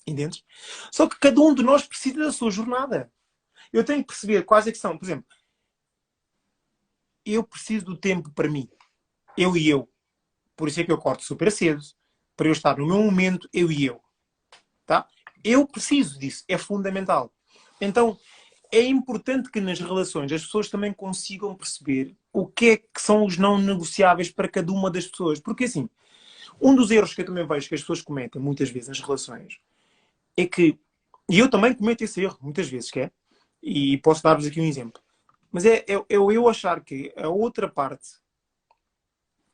Entendes? Só que cada um de nós precisa da sua jornada. Eu tenho que perceber quais é que são. Por exemplo, eu preciso do tempo para mim. Eu e eu. Por isso é que eu corto super cedo. Para eu estar no meu momento, eu e eu. Tá? Eu preciso disso. É fundamental. Então, é importante que nas relações as pessoas também consigam perceber o que é que são os não negociáveis para cada uma das pessoas. Porque assim, um dos erros que eu também vejo que as pessoas cometem muitas vezes nas relações é que, e eu também cometo esse erro muitas vezes, que é, e posso dar-vos aqui um exemplo, mas é eu achar que a outra parte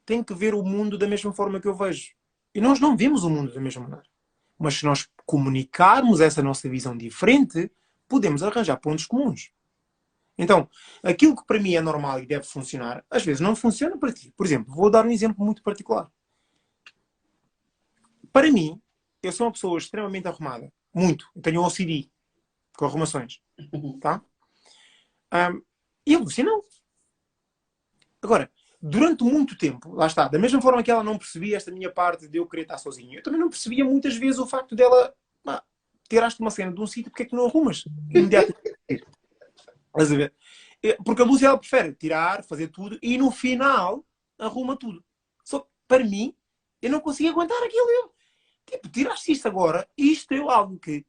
tem que ver o mundo da mesma forma que eu vejo. E nós não vemos o mundo da mesma maneira. Mas se nós comunicarmos essa nossa visão diferente, podemos arranjar pontos comuns. Então, aquilo que para mim é normal e deve funcionar, às vezes não funciona para ti. Por exemplo, vou dar um exemplo muito particular. Para mim, eu sou uma pessoa extremamente arrumada. Muito. Eu tenho OCD com arrumações. Tá? E a Lúcia não. Agora, durante muito tempo, lá está, da mesma forma que ela não percebia esta minha parte de eu querer estar sozinho, eu também não percebia muitas vezes o facto dela, tiraste uma cena de um sítio, porque é que não arrumas? Imediatamente. Estás a ver? Porque a Lúcia, ela prefere tirar, fazer tudo e no final arruma tudo. Só que para mim, eu não conseguia aguentar aquilo. Tipo, tiraste isto agora, isto é algo que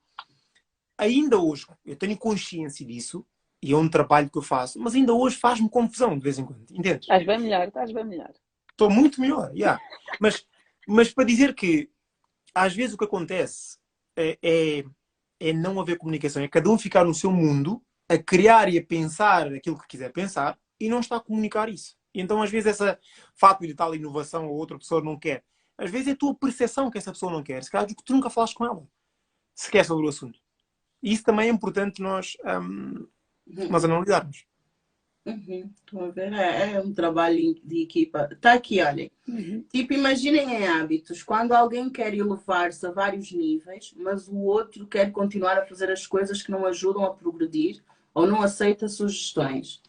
ainda hoje eu tenho consciência disso e é um trabalho que eu faço, mas ainda hoje faz-me confusão de vez em quando, entendes? Estás bem melhor, estás bem melhor. Estou muito melhor, yeah. Mas para dizer que às vezes o que acontece é não haver comunicação, é cada um ficar no seu mundo a criar e a pensar aquilo que quiser pensar e não está a comunicar isso. E então às vezes essa fato de tal inovação ou outra pessoa não quer, às vezes é a tua percepção que essa pessoa não quer, se calhar que tu nunca falaste com ela, se quer sobre o assunto. E isso também é importante nós analisarmos. Estou a ver, é um trabalho de equipa. Está aqui, olhem. Tipo, imaginem em hábitos, quando alguém quer elevar-se a vários níveis, mas o outro quer continuar a fazer as coisas que não ajudam a progredir ou não aceita sugestões.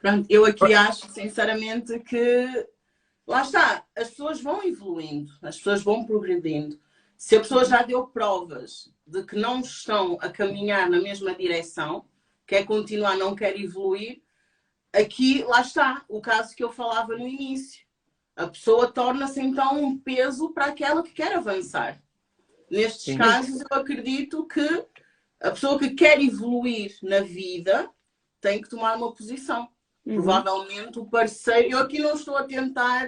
Pronto, eu aqui acho, sinceramente, que lá está, as pessoas vão evoluindo, as pessoas vão progredindo. Se a pessoa já deu provas de que não estão a caminhar na mesma direção, quer continuar, não quer evoluir, aqui, lá está, o caso que eu falava no início. A pessoa torna-se então um peso para aquela que quer avançar. Nestes casos, eu acredito que a pessoa que quer evoluir na vida tem que tomar uma posição. Provavelmente o parceiro... Eu aqui não estou a tentar...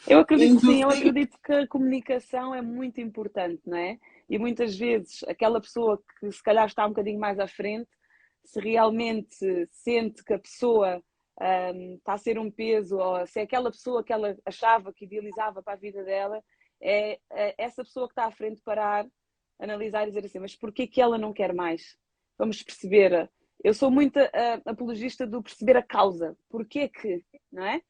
Eu acredito que sim, eu acredito que a comunicação é muito importante, não é? E muitas vezes aquela pessoa que se calhar está um bocadinho mais à frente, se realmente sente que a pessoa está a ser um peso, ou se é aquela pessoa que ela achava, que idealizava para a vida dela, é essa pessoa que está à frente parar, analisar e dizer assim, mas porquê que ela não quer mais? Vamos perceber. Eu sou muito apologista do perceber a causa. Porquê que, não é?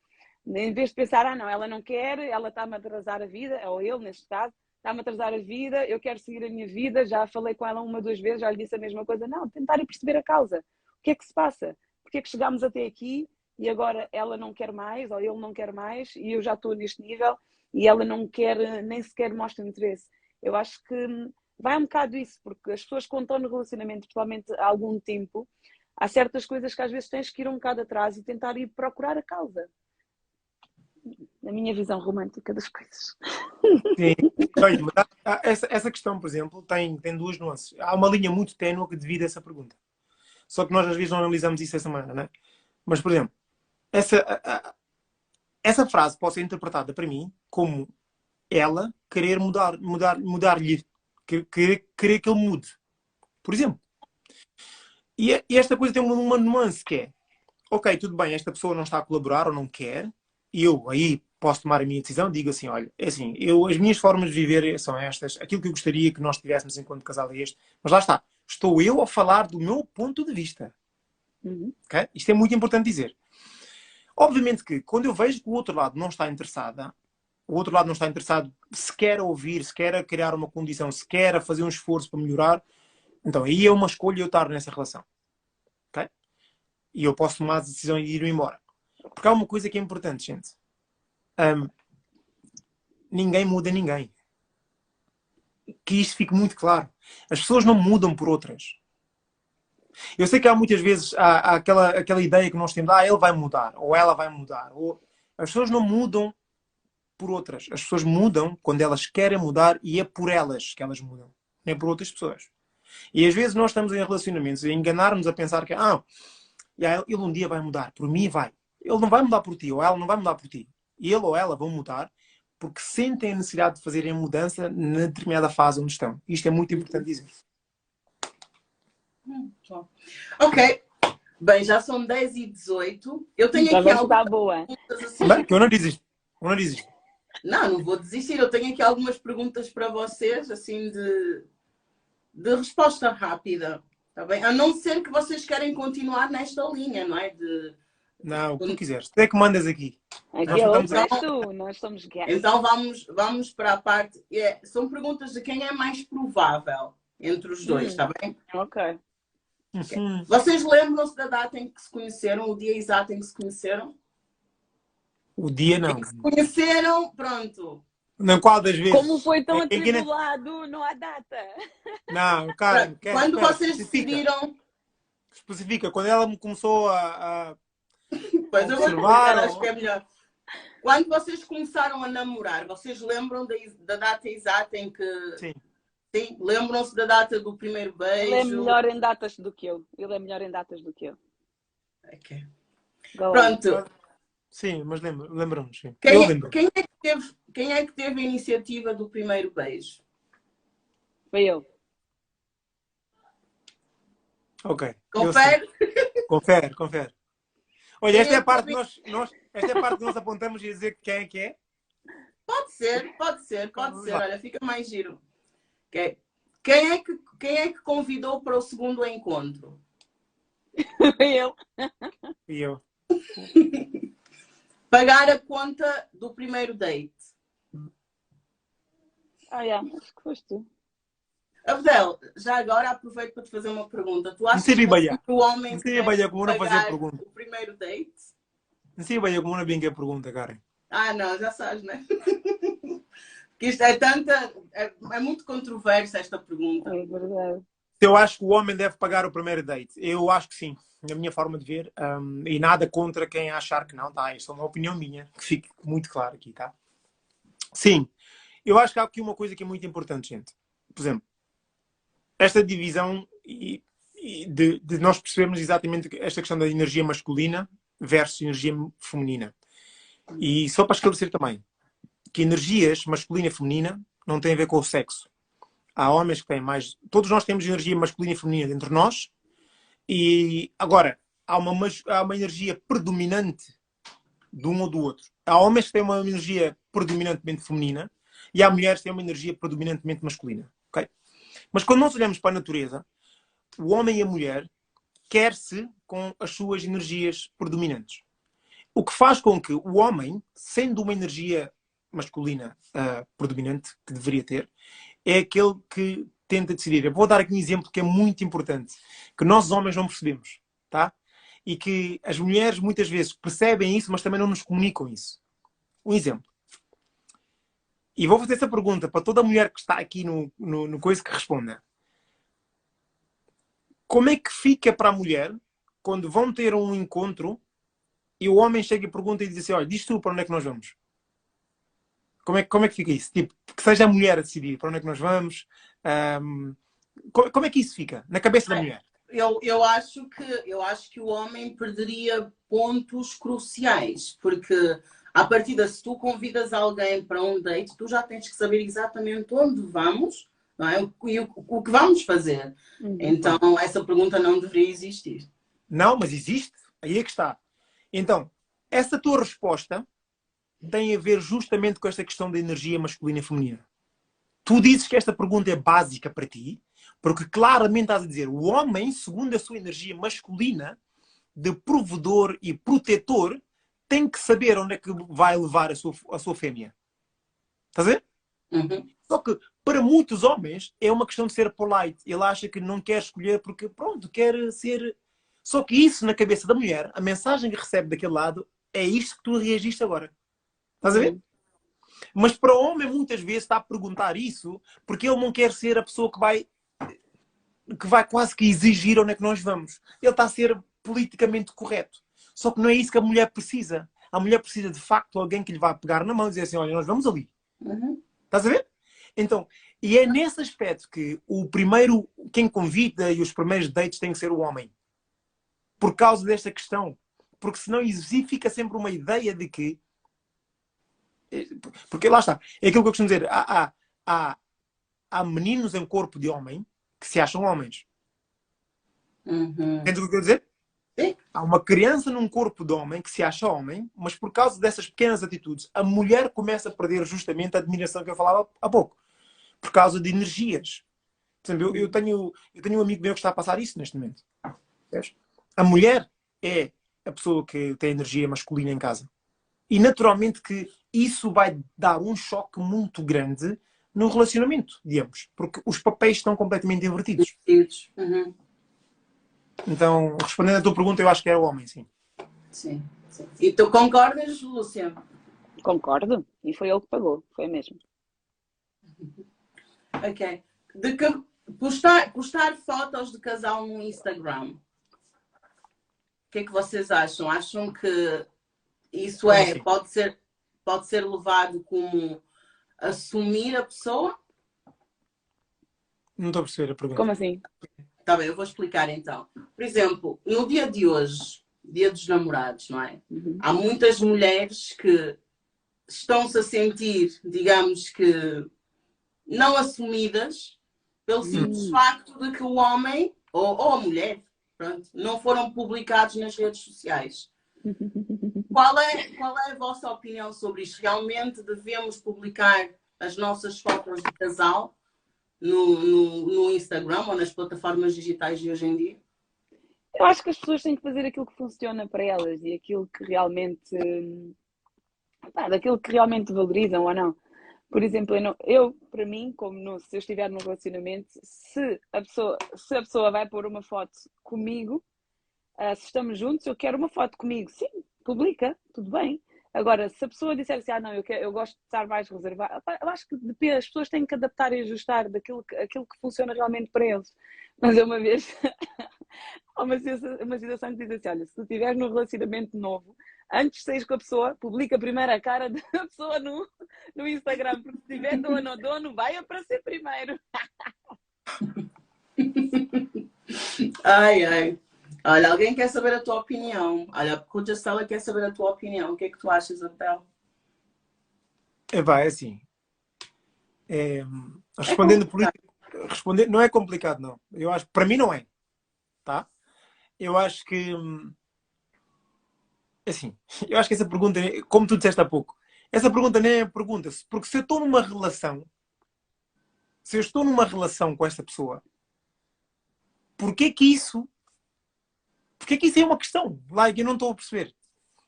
Em vez de pensar, não, ela não quer, ela está-me a atrasar a vida, ou ele, neste caso, está-me a atrasar a vida, eu quero seguir a minha vida, já falei com ela uma, duas vezes, já lhe disse a mesma coisa. Não, tentar perceber a causa. O que é que se passa? Porquê é que chegámos até aqui e agora ela não quer mais, ou ele não quer mais, e eu já estou neste nível, e ela não quer, nem sequer mostra interesse. Eu acho que vai um bocado isso, porque as pessoas quando estão no relacionamento, principalmente há algum tempo, há certas coisas que às vezes tens que ir um bocado atrás e tentar ir procurar a causa. Na minha visão romântica das coisas. Sim. Olha, mas essa questão, por exemplo, tem duas nuances. Há uma linha muito ténue que divide essa pergunta. Só que nós às vezes não analisamos isso dessa maneira, não é? Mas, por exemplo, essa frase pode ser interpretada para mim como ela querer mudar-lhe, querer que ele mude. Por exemplo. E esta coisa tem uma nuance que é, ok, tudo bem, esta pessoa não está a colaborar ou não quer, e eu aí posso tomar a minha decisão, digo assim, olha, é assim, as minhas formas de viver são estas, aquilo que eu gostaria que nós tivéssemos enquanto casal é este, mas lá está, estou eu a falar do meu ponto de vista. Okay? Isto é muito importante dizer. Obviamente que quando eu vejo que o outro lado não está interessada, o outro lado não está interessado sequer a ouvir, sequer a criar uma condição, sequer a fazer um esforço para melhorar, então aí é uma escolha eu estar nessa relação. Ok? E eu posso tomar a decisão de ir embora. Porque há uma coisa que é importante, gente. Ninguém muda ninguém. Que isto fique muito claro. As pessoas não mudam por outras. Eu sei que há muitas vezes há aquela ideia que nós temos, ele vai mudar, ou ela vai mudar. Ou... As pessoas não mudam por outras. As pessoas mudam quando elas querem mudar e é por elas que elas mudam. Não é por outras pessoas. E às vezes nós estamos em relacionamentos a enganar-nos a pensar que ele um dia vai mudar. Por mim vai. Ele não vai mudar por ti, ou ela não vai mudar por ti. Ele ou ela vão mudar porque sentem a necessidade de fazerem a mudança na determinada fase onde estão. Isto é muito importante dizer. Ok. Bem, já são 10h18. Eu tenho aqui algumas boa. perguntas assim. Bem, que eu não desisto. Eu não desisto. Não vou desistir. Eu tenho aqui algumas perguntas para vocês, assim, de resposta rápida. Tá bem? A não ser que vocês querem continuar nesta linha, não é? Não, o que tu quiseres. Tu é que mandas aqui. Aqui é tu, nós somos guests. Então vamos para a parte... são perguntas de quem é mais provável entre os dois, está bem? Ok. Vocês lembram-se da data em que se conheceram? O dia exato em que se conheceram? O dia não. Em que se conheceram, pronto. Não, qual das vezes? Como foi tão atribulado, não há data. Não, cara. Quando vocês decidiram... Especifica. Quando ela me começou a Pois eu vou explicar, acho que é melhor. Quando vocês começaram a namorar, vocês lembram da data exata em que... Sim. Sim? Lembram-se da data do primeiro beijo? Ele é melhor em datas do que eu. Ok. Galera. Pronto. Sim, mas lembramos. Sim. Quem é que teve a iniciativa do primeiro beijo? Foi eu. Ok. Confere? Confere. Olha, esta é a parte que nós apontamos e dizer quem é que é. Pode ser. Olha, fica mais giro. Okay. Quem é que convidou para o segundo encontro? Eu. E eu. Pagar a conta do primeiro date. Acho que foste tu. Abdel, já agora aproveito para te fazer uma pergunta. Tu achas que o homem não sei bem como não fazer pergunta. O primeiro date? Não sei bem como não bem que a pergunta, Karen. Não, já sabes, né? Porque isto é muito controversa esta pergunta. É verdade. Eu acho que o homem deve pagar o primeiro date. Eu acho que sim, na minha forma de ver. E nada contra quem achar que não, tá? Isto é uma opinião minha, que fique muito claro aqui, tá? Sim, eu acho que há aqui uma coisa que é muito importante, gente. Por exemplo, esta divisão de nós percebermos exatamente esta questão da energia masculina versus energia feminina. E só para esclarecer também, que energias masculina e feminina não têm a ver com o sexo. Há homens que têm mais... Todos nós temos energia masculina e feminina dentro de nós. E agora, há uma energia predominante de um ou do outro. Há homens que têm uma energia predominantemente feminina e há mulheres que têm uma energia predominantemente masculina. Okay? Mas quando nós olhamos para a natureza, o homem e a mulher quer-se com as suas energias predominantes. O que faz com que o homem, sendo uma energia masculina predominante, que deveria ter, é aquele que tenta decidir. Eu vou dar aqui um exemplo que é muito importante, que nós homens não percebemos, tá? E que as mulheres muitas vezes percebem isso, mas também não nos comunicam isso. Um exemplo. E vou fazer essa pergunta para toda mulher que está aqui no coisa que responda. Como é que fica para a mulher quando vão ter um encontro e o homem chega e pergunta e diz assim, olha, diz tu para onde é que nós vamos? Como é que fica isso? Tipo, que seja a mulher a decidir para onde é que nós vamos. Como é que isso fica na cabeça da mulher? Eu acho que o homem perderia pontos cruciais, porque à partida, se tu convidas alguém para um date, tu já tens que saber exatamente onde vamos, não é? E o que vamos fazer. Então, essa pergunta não deveria existir. Não, mas existe. Aí é que está. Então, essa tua resposta tem a ver justamente com esta questão da energia masculina e feminina. Tu dizes que esta pergunta é básica para ti, porque claramente estás a dizer o homem, segundo a sua energia masculina, de provedor e protetor, tem que saber onde é que vai levar a sua fêmea. Estás a ver? Uhum. Só que para muitos homens é uma questão de ser polite. Ele acha que não quer escolher porque, pronto, quer ser... Só que isso na cabeça da mulher, a mensagem que recebe daquele lado é isto que tu reagiste agora. Estás a ver? Uhum. Mas para o homem muitas vezes está a perguntar isso porque ele não quer ser a pessoa que vai quase que exigir onde é que nós vamos. Ele está a ser politicamente correto. Só que não é isso que a mulher precisa. A mulher precisa de facto de alguém que lhe vá pegar na mão e dizer assim, olha, nós vamos ali. Uhum. Estás a ver? Então, e é nesse aspecto que quem convida e os primeiros dates tem que ser o homem. Por causa desta questão. Porque senão fica sempre uma ideia de que... Porque lá está. É aquilo que eu costumo dizer. Há meninos em corpo de homem que se acham homens. Uhum. Entendes o que eu quero dizer? Sim. Há uma criança num corpo de homem que se acha homem, mas por causa dessas pequenas atitudes, a mulher começa a perder justamente a admiração que eu falava há pouco. Por causa de energias. Por exemplo, eu tenho um amigo meu que está a passar isso neste momento. Vês? A mulher é a pessoa que tem energia masculina em casa. E naturalmente que isso vai dar um choque muito grande no relacionamento de ambos. Porque os papéis estão completamente invertidos. Uhum. Então, respondendo à tua pergunta, eu acho que é o homem, sim. Sim, sim. E tu concordas, Lúcia? Concordo. E foi ele que pagou. Foi mesmo. Ok. De que postar fotos de casal no Instagram. O que é que vocês acham? Acham que isso Como assim? pode ser levado como assumir a pessoa? Não estou a perceber a pergunta. Como assim? Tá bem, eu vou explicar então. Por exemplo, no dia de hoje, dia dos namorados, não é? Uhum. Há muitas mulheres que estão-se a sentir, digamos que, não assumidas pelo simples facto de que o homem ou a mulher, pronto, não foram publicados nas redes sociais. Qual é a vossa opinião sobre isto? Realmente devemos publicar as nossas fotos de casal no Instagram ou nas plataformas digitais de hoje em dia? Eu acho que as pessoas têm que fazer aquilo que funciona para elas e aquilo que realmente... daquilo que realmente valorizam ou não. Por exemplo, para mim, se eu estiver num relacionamento, se a pessoa vai pôr uma foto comigo, se estamos juntos, eu quero uma foto comigo. Sim, publica, tudo bem. Agora, se a pessoa disser assim, não, eu gosto de estar mais reservada, eu acho que depende, as pessoas têm que adaptar e ajustar aquilo que funciona realmente para eles. Mas eu uma vez, há uma situação que diz assim, olha, se tu estiveres num relacionamento novo, antes de sair com a pessoa, publica primeiro a cara da pessoa no Instagram, porque se tiver dono, vai aparecer primeiro. Ai, ai. Olha, alguém quer saber a tua opinião. Olha, a Ruja Sala quer saber a tua opinião. O que é que tu achas, Abel? É assim. Respondendo político, não é complicado, não. Eu acho, para mim não é. Tá? Eu acho que assim, eu acho que essa pergunta, como tu disseste há pouco, essa pergunta nem é pergunta, porque se eu estou numa relação, com esta pessoa, porquê que isso é uma questão? Like, eu não estou a perceber.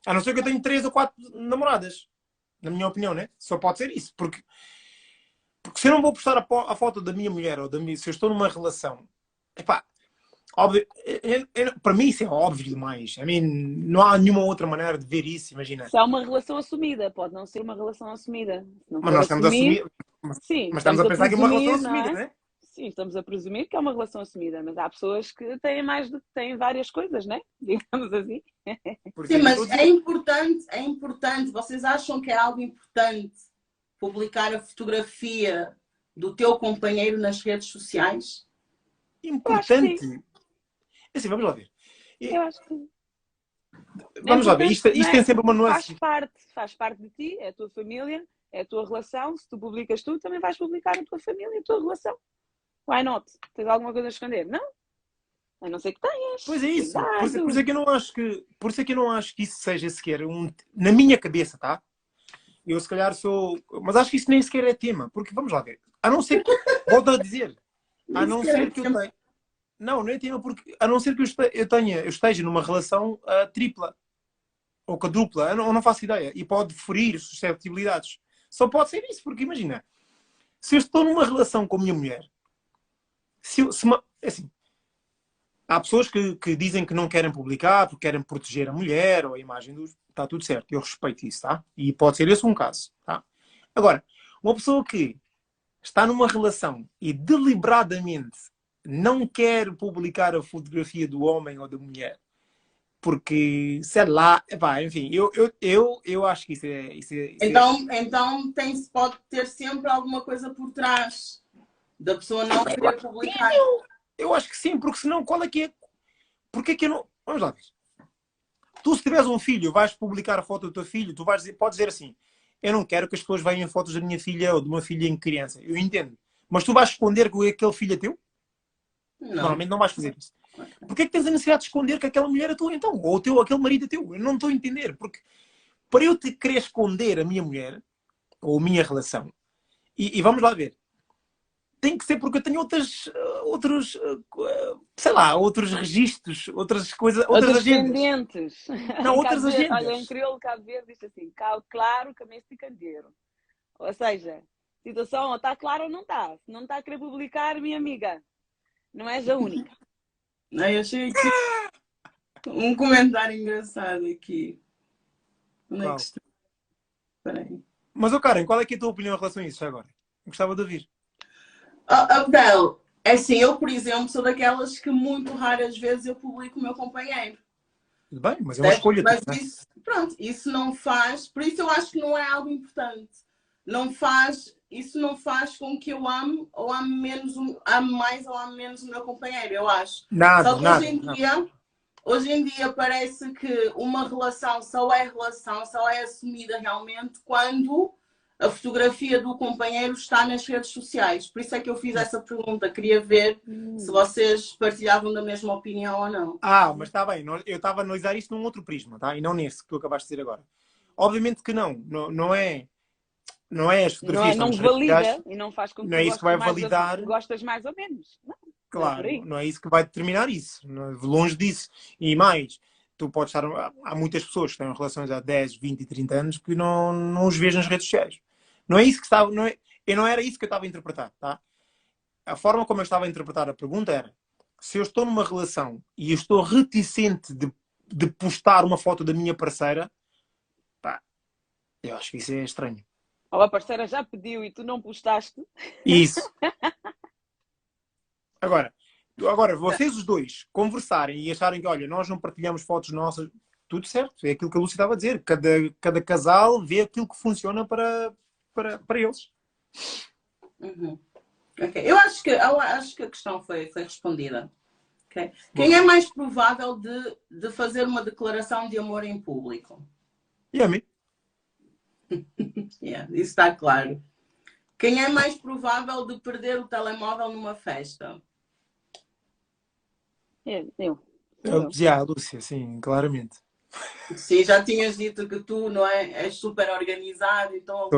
A não ser que eu tenho 3 ou 4 namoradas. Na minha opinião, né? Só pode ser isso. Porque se eu não vou postar a foto da minha mulher ou se eu estou numa relação, epá, óbvio, para mim isso é óbvio demais. Não há nenhuma outra maneira de ver isso, imagina. Se há uma relação assumida, pode não ser uma relação assumida. Mas nós estamos a assumir. Sim, mas estamos a pensar que é uma relação não assumida, é? não é? Sim, estamos a presumir que é uma relação assumida, mas há pessoas que têm várias coisas, né? Digamos assim. Sim, mas é importante. Vocês acham que é algo importante publicar a fotografia do teu companheiro nas redes sociais? Importante? Assim, vamos lá ver. Eu acho que vamos lá ver. Isto tem sempre uma nuance. Faz parte de ti, é a tua família, é a tua relação. Se tu publicas tudo, também vais publicar a tua família e a tua relação. Why not? Tens alguma coisa a esconder? Não? A não ser que tenhas. Pois é isso. Cuidado. Por isso é que eu não acho que isso seja sequer na minha cabeça, tá? Eu se calhar sou... Mas acho que isso nem sequer é tema. Porque, vamos lá ver. A não ser que... Volto a dizer. A não ser que eu tenha... Não é tema porque... A não ser que eu esteja numa relação tripla. Ou quadrupla. Eu não faço ideia. E pode ferir susceptibilidades. Só pode ser isso, porque imagina, se eu estou numa relação com a minha mulher, assim, há pessoas que dizem que não querem publicar porque querem proteger a mulher ou a imagem dos... Está tudo certo, eu respeito isso, tá? E pode ser esse um caso, tá? Agora, uma pessoa que está numa relação e deliberadamente não quer publicar a fotografia do homem ou da mulher porque, sei lá, epá, enfim, eu acho que Então pode ter sempre alguma coisa por trás da pessoa não querer publicar. Eu acho que sim, porque senão qual é que é? Porque é que eu não... Vamos lá ver. Tu, se tiveres um filho, vais publicar a foto do teu filho, tu vais dizer, podes dizer assim, eu não quero que as pessoas vejam fotos da minha filha ou de uma filha em criança. Eu entendo. Mas tu vais esconder que aquele filho é teu? Não. Normalmente não vais fazer isso. Porquê é que tens a necessidade de esconder que aquela mulher é tua, então? Ou aquele marido é teu? Eu não estou a entender. Porque para eu te querer esconder a minha mulher, ou a minha relação, e vamos lá ver, tem que ser porque eu tenho outros, sei lá, outros registros, outras coisas, outras agendas. Pendentes. Não, outras agendas. Olha, em crioulo Cabo Verde diz assim, claro, cabeça de candeeiro. Ou seja, situação ou está claro ou não está. Se não está a querer publicar, minha amiga, não és a única. Eu achei aqui um comentário engraçado aqui. Onde é que está? Espera aí. Mas, Karen, qual é que é a tua opinião em relação a isso agora? Gostava de ouvir. Abdel, é assim, eu, por exemplo, sou daquelas que muito raras vezes eu publico o meu companheiro. Tudo bem, mas é uma escolha. Mas isso, pronto, isso não faz... Por isso eu acho que não é algo importante. Isso não faz com que eu ame ou ame menos, ame mais ou ame menos o meu companheiro, eu acho. Nada, só que hoje em dia parece que uma relação só é assumida realmente quando a fotografia do companheiro está nas redes sociais. Por isso é que eu fiz essa pergunta. Queria ver se vocês partilhavam da mesma opinião ou não. Mas está bem. Eu estava a analisar isso num outro prisma, tá? E não nesse que tu acabaste de dizer agora. Obviamente que não é as fotografias não valida e não faz com que não é isso que vai validar. Gostas mais ou menos. Claro, não é isso que vai determinar isso. Longe disso. E mais, tu podes estar... Há muitas pessoas que têm relações há 10, 20 e 30 anos que não os vês nas redes sociais. Não é isso que estava... não era isso que eu estava a interpretar, tá? A forma como eu estava a interpretar a pergunta era: se eu estou numa relação e eu estou reticente de postar uma foto da minha parceira, pá, eu acho que isso é estranho. Ou a parceira já pediu e tu não postaste. Isso. Agora, vocês os dois conversarem e acharem que, olha, nós não partilhamos fotos nossas, tudo certo. É aquilo que a Lúcia estava a dizer. Cada casal vê aquilo que funciona para eles. Uhum. Okay. Eu acho que a questão foi respondida. Okay. Quem é mais provável de fazer uma declaração de amor em público? E a mim? Isso está claro. Quem é mais provável de perder o telemóvel numa festa? Eu. Já, Lúcia, sim, claramente. Sim, já tinhas dito que tu não és super organizado, então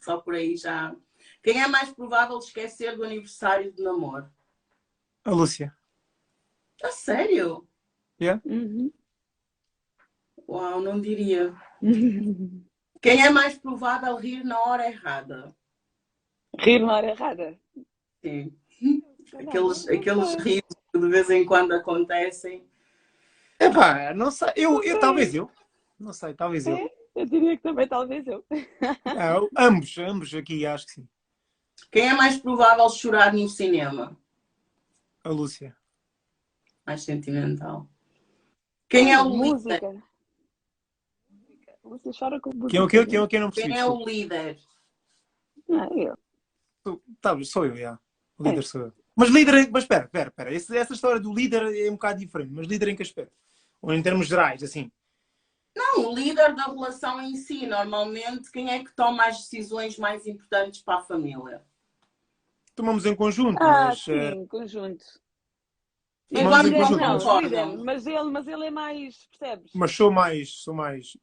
só por aí já. Quem é mais provável de esquecer do aniversário de namoro? A Lúcia. A sério? Yeah. Uhum. Uau, não diria. Quem é mais provável rir na hora errada? Rir na hora errada? Sim. Aqueles risos que de vez em quando acontecem. Epá, não sei. Talvez eu. Não sei, talvez eu. Eu diria que também talvez eu. Ambos aqui, acho que sim. Quem é mais provável de chorar no cinema? A Lúcia. Mais sentimental. Quem é o líder? Música. Lúcia chora com música. Quem não percebi? Quem é o líder? Eu. Sou eu, já. O líder sou eu. Mas líder... Mas espera. Essa história do líder é um bocado diferente. Mas líder em que aspecto? Ou em termos gerais, assim? Não, o líder da relação em si. Normalmente, quem é que toma as decisões mais importantes para a família? Tomamos em conjunto, sim, em conjunto. Mas ele é mais, percebes? Mas sou mais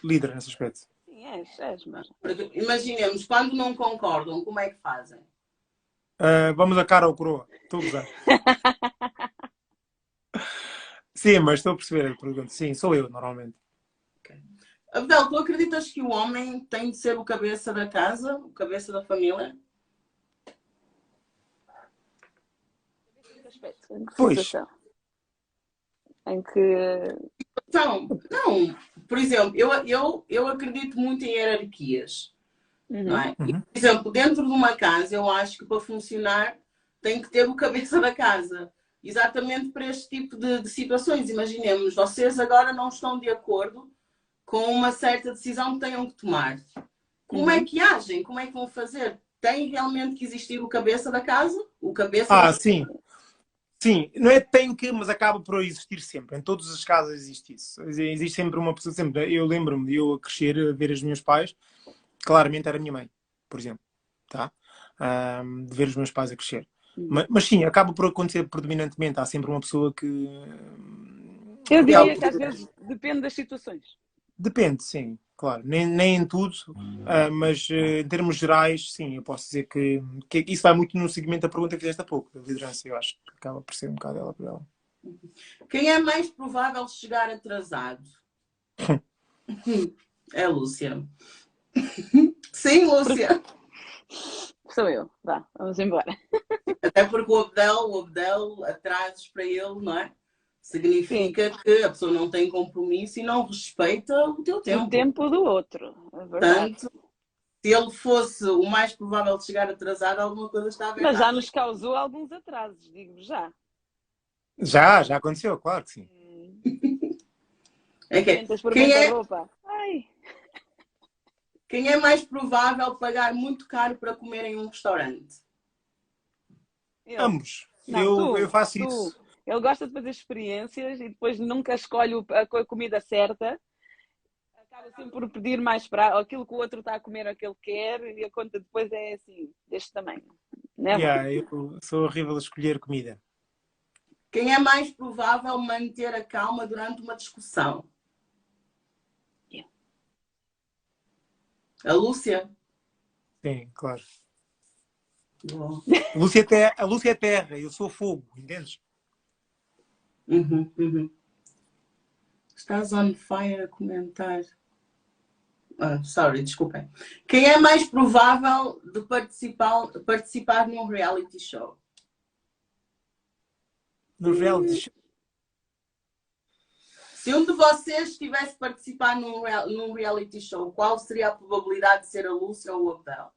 líder nesse aspecto. Sim, és. Mas... Imaginemos, quando não concordam, como é que fazem? Vamos a cara ou coroa. Estou a gozar. Sim, mas estou a perceber a pergunta. Sim, sou eu, normalmente. Okay. Abdel, tu acreditas que o homem tem de ser o cabeça da casa, o cabeça da família? Nesse aspecto, em que Pois. situação? Em que. Então, não. Por exemplo, eu acredito muito em hierarquias, não é? E, Uhum. por exemplo, dentro de uma casa, eu acho que para funcionar tem que ter o cabeça da casa. Exatamente para este tipo de situações. Imaginemos, vocês agora não estão de acordo com uma certa decisão que tenham que tomar. Como é que agem? Como é que vão fazer? Tem realmente que existir o cabeça da casa? O cabeça da... Sim. Sim, não é tem que, mas acaba por existir sempre. Em todas as casas existe isso. Existe sempre uma pessoa, sempre. Eu lembro-me de eu a crescer, a ver os meus pais, claramente era a minha mãe, por exemplo, tá? De ver os meus pais a crescer. Mas sim, acaba por acontecer predominantemente. Há sempre uma pessoa que. Eu acaba diria por que às ter- vezes depende das situações. Depende, sim, claro. Nem em tudo, mas em termos gerais, sim, eu posso dizer que isso vai muito no segmento da pergunta que fizeste há pouco, da liderança. Eu acho que acaba por ser um bocado ela por ela. Quem é mais provável chegar atrasado? É a Lúcia. Sim, Lúcia. Sou eu. Vá, vamos embora. Até porque o Abdel, atrasos para ele, não é? Significa que a pessoa não tem compromisso e não respeita o teu O tempo. tempo do outro. É verdade. Portanto, se ele fosse o mais provável de chegar atrasado, alguma coisa estava Mas já errada. nos causou alguns atrasos, digo já. Já aconteceu, claro que sim. É que, Experimenta a roupa. Ai. quem é mais provável pagar muito caro para comer em um restaurante? Ambos. Não, Eu faço tu. isso. Ele gosta de fazer experiências e depois nunca escolhe a comida certa. Acaba sempre por pedir mais para aquilo que o outro está a comer, aquilo que quer, e a conta depois é assim, deste tamanho. Não é bom? Eu sou horrível a escolher comida. Quem é mais provável manter a calma durante uma discussão? Eu. A Lúcia? Sim, claro. Bom. A Lúcia é terra, eu sou fogo, entendes? Estás on fire a comentar. Sorry, desculpem. Quem é mais provável de participar num reality show? No reality show. Se um de vocês estivesse a participar num reality show, qual seria a probabilidade de ser a Lúcia ou o Abdel?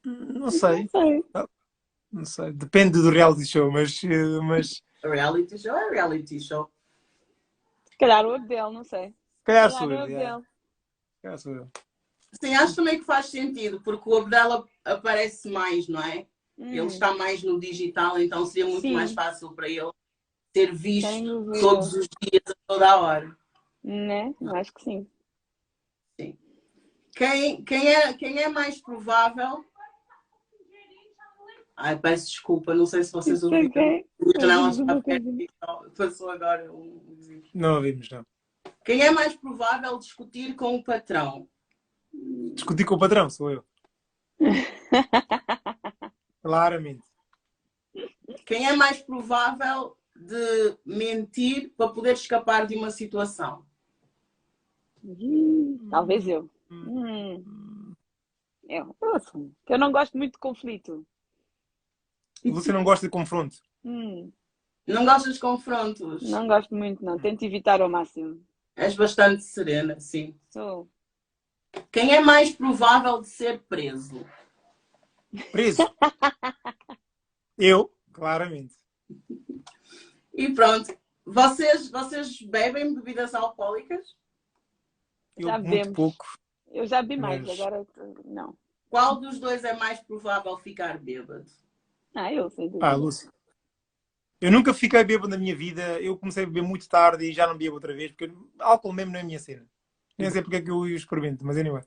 Não sei. Não sei. Não sei. Depende do reality show, mas Reality show é reality show. Se calhar o Abdel, não sei. se calhar Se sou calhar o eu. Abdel. Se calhar sou eu. Sim, acho também que faz sentido, porque o Abdel aparece mais, não é? Ele está mais no digital, então seria muito Sim. mais fácil para ele ser visto Sem dúvida. todos os dias, a toda a hora. Né? Acho que sim. Sim. Quem é mais provável? Ai, peço desculpa, não sei se vocês ouviram. A janela está aberta, passou agora um vizinho. Não ouvimos, não. Quem é mais provável discutir com o patrão? Discutir com o patrão, sou eu. Claramente. Quem é mais provável de mentir para poder escapar de uma situação? Talvez eu. Eu não gosto muito de conflito. Você não gosta de confronto? Não gostas de confrontos? Não gosto muito, não. Tento evitar ao máximo. És bastante serena, sim. Sou. Quem é mais provável de ser preso? Preso? Eu, claramente. E pronto. Vocês bebem bebidas alcoólicas? Eu Já muito bebemos. pouco. Eu já bebi mais, Mas- agora não. Qual dos dois é mais provável ficar bêbado? Eu, sem dúvida. Lúcia. Eu nunca fiquei bêbado na minha vida. Eu comecei a beber muito tarde e já não bebo outra vez, porque álcool mesmo não é a minha cena. Nem sei porque é que eu o experimento, mas anyway.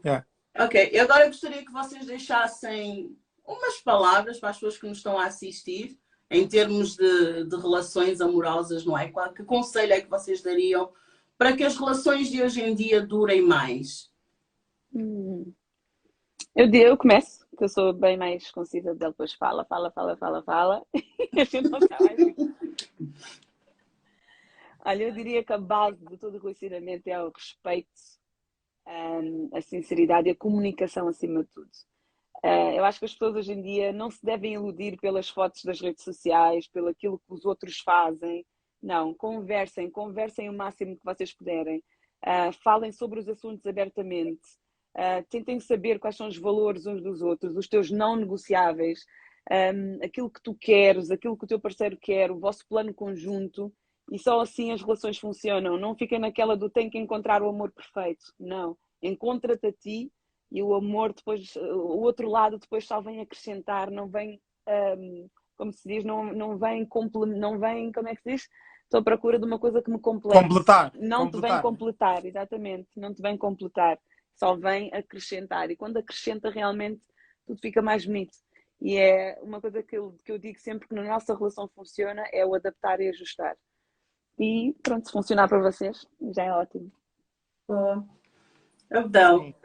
Yeah. Ok, eu agora gostaria que vocês deixassem umas palavras para as pessoas que nos estão a assistir, em termos de relações amorosas, não é? Que conselho é que vocês dariam para que as relações de hoje em dia durem mais? Eu começo, que eu sou bem mais concisa, ele depois fala. E a gente não está mais. Olha, eu diria que a base de todo o relacionamento é o respeito, a sinceridade e a comunicação acima de tudo. Eu acho que as pessoas hoje em dia não se devem iludir pelas fotos das redes sociais, pelo aquilo que os outros fazem. Não, conversem o máximo que vocês puderem. Falem sobre os assuntos abertamente. Tentem saber quais são os valores uns dos outros, os teus não negociáveis, aquilo que tu queres, aquilo que o teu parceiro quer, o vosso plano conjunto. E só assim as relações funcionam. Não fiquem naquela do tem que encontrar o amor perfeito. Não. Encontra-te a ti e o amor depois, o outro lado depois só vem acrescentar, não vem, como se diz, não vem, como é que se diz? Estou à procura de uma coisa que me complete. Não te vem completar, exatamente. Não te vem completar. Só vem acrescentar. E quando acrescenta realmente, tudo fica mais bonito. E é uma coisa que eu digo sempre que na nossa relação funciona, é o adaptar e ajustar. E pronto, se funcionar para vocês, já é ótimo. Então,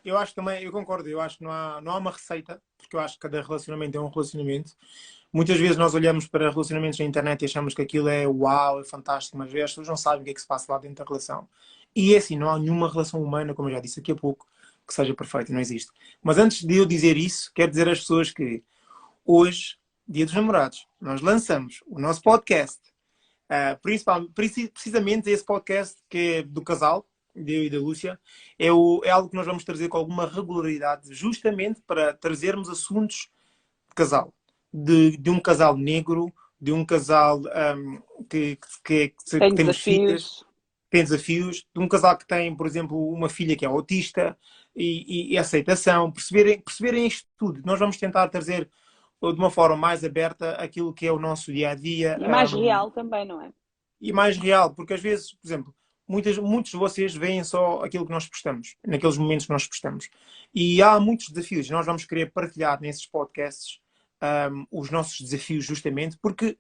eu acho também, eu concordo, eu acho que não há uma receita, porque eu acho que cada relacionamento é um relacionamento. Muitas vezes nós olhamos para relacionamentos na internet e achamos que aquilo é uau, é fantástico, mas as pessoas não sabem o que é que se passa lá dentro da relação. E é assim, não há nenhuma relação humana, como eu já disse aqui a pouco, que seja perfeita, não existe. Mas antes de eu dizer isso, quero dizer às pessoas que hoje, Dia dos Namorados, nós lançamos o nosso podcast, precisamente esse podcast que é do casal, de eu e da Lúcia, é algo que nós vamos trazer com alguma regularidade, justamente para trazermos assuntos de casal. De um casal negro, de um casal que temos filhas, tem desafios, de um casal que tem, por exemplo, uma filha que é autista e aceitação, perceberem isto tudo. Nós vamos tentar trazer de uma forma mais aberta aquilo que é o nosso dia-a-dia. E mais real também, não é? E mais real, porque às vezes, por exemplo, muitos de vocês veem só aquilo que nós postamos, naqueles momentos que nós postamos. E há muitos desafios. Nós vamos querer partilhar nesses podcasts os nossos desafios, justamente, porque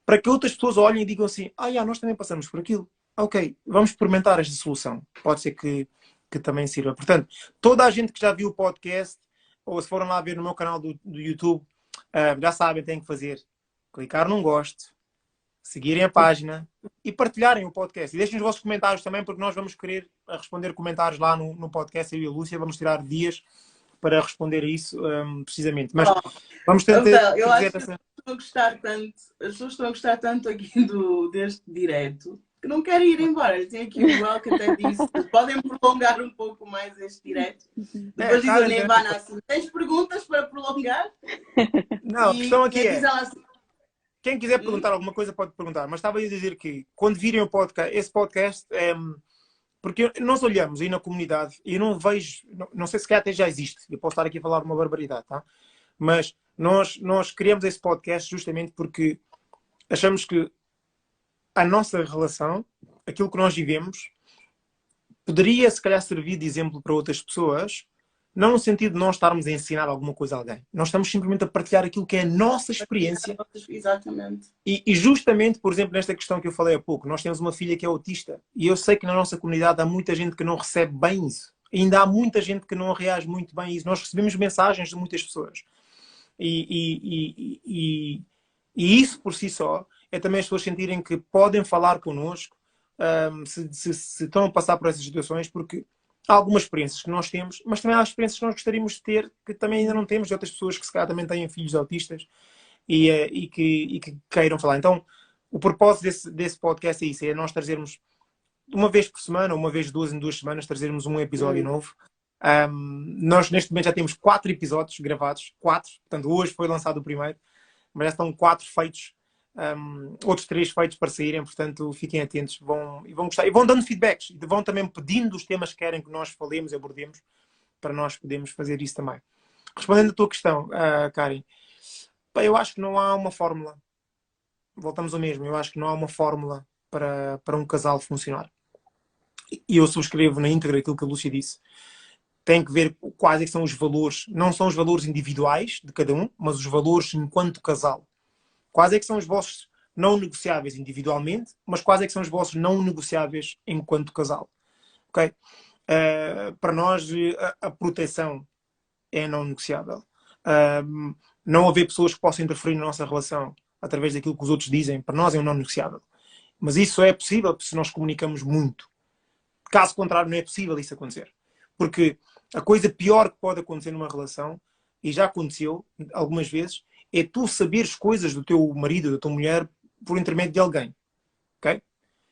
para que outras pessoas olhem e digam assim: nós também passamos por aquilo. Ok, vamos experimentar esta solução. Pode ser que também sirva. Portanto, toda a gente que já viu o podcast, ou se foram lá ver no meu canal do YouTube, já sabem, têm que fazer. Clicar num gosto, seguirem a página e partilharem o podcast. E deixem os vossos comentários também, porque nós vamos querer responder comentários lá no podcast. Eu e a Lúcia vamos tirar dias para responder a isso, precisamente. Mas vamos tentar... Eu acho que as pessoas estão a gostar tanto aqui deste direto que não querem ir embora. Tem aqui o João que até disse que podem prolongar um pouco mais este direto. Depois diz a Nevana assim: tens perguntas para prolongar? Não, a questão aqui é... Quem quiser perguntar alguma coisa pode perguntar, mas estava a dizer que quando virem o podcast, esse podcast porque nós olhamos aí na comunidade e eu não vejo, não sei se até já existe, eu posso estar aqui a falar uma barbaridade, tá? Mas nós criamos esse podcast justamente porque achamos que a nossa relação, aquilo que nós vivemos, poderia se calhar servir de exemplo para outras pessoas, não no sentido de nós estarmos a ensinar alguma coisa a alguém. Nós estamos simplesmente a partilhar aquilo que é a nossa experiência. Exatamente. E justamente, por exemplo, nesta questão que eu falei há pouco, nós temos uma filha que é autista e eu sei que na nossa comunidade há muita gente que não recebe bem isso. Ainda há muita gente que não reage muito bem a isso. Nós recebemos mensagens de muitas pessoas. E isso por si só é também as pessoas sentirem que podem falar connosco se estão a passar por essas situações, porque há algumas experiências que nós temos, mas também há experiências que nós gostaríamos de ter que também ainda não temos, de outras pessoas que se calhar também têm filhos autistas e que queiram falar. Então, o propósito desse podcast é isso, é nós trazermos uma vez por semana, ou uma vez em 2 semanas, trazermos um episódio novo. Nós neste momento já temos 4 episódios gravados, 4, portanto hoje foi lançado o primeiro, mas já estão 4 feitos, outros 3 feitos para saírem, portanto fiquem atentos, vão gostar, e vão dando feedbacks, e vão também pedindo os temas que querem que nós falemos e abordemos, para nós podermos fazer isso também. Respondendo à tua questão, Karen, eu acho que não há uma fórmula, voltamos ao mesmo, eu acho que não há uma fórmula para um casal funcionar. E eu subscrevo na íntegra aquilo que a Lúcia disse. Tem que ver quais é que são os valores, não são os valores individuais de cada um, mas os valores enquanto casal. Quais é que são os vossos não negociáveis individualmente, mas quais é que são os vossos não negociáveis enquanto casal. Ok? Para nós, a proteção é não negociável. Não haver pessoas que possam interferir na nossa relação através daquilo que os outros dizem, para nós é um não negociável. Mas isso é possível se nós comunicamos muito. Caso contrário, não é possível isso acontecer. Porque a coisa pior que pode acontecer numa relação, e já aconteceu algumas vezes, é tu saberes coisas do teu marido, da tua mulher, por intermédio de alguém. Ok?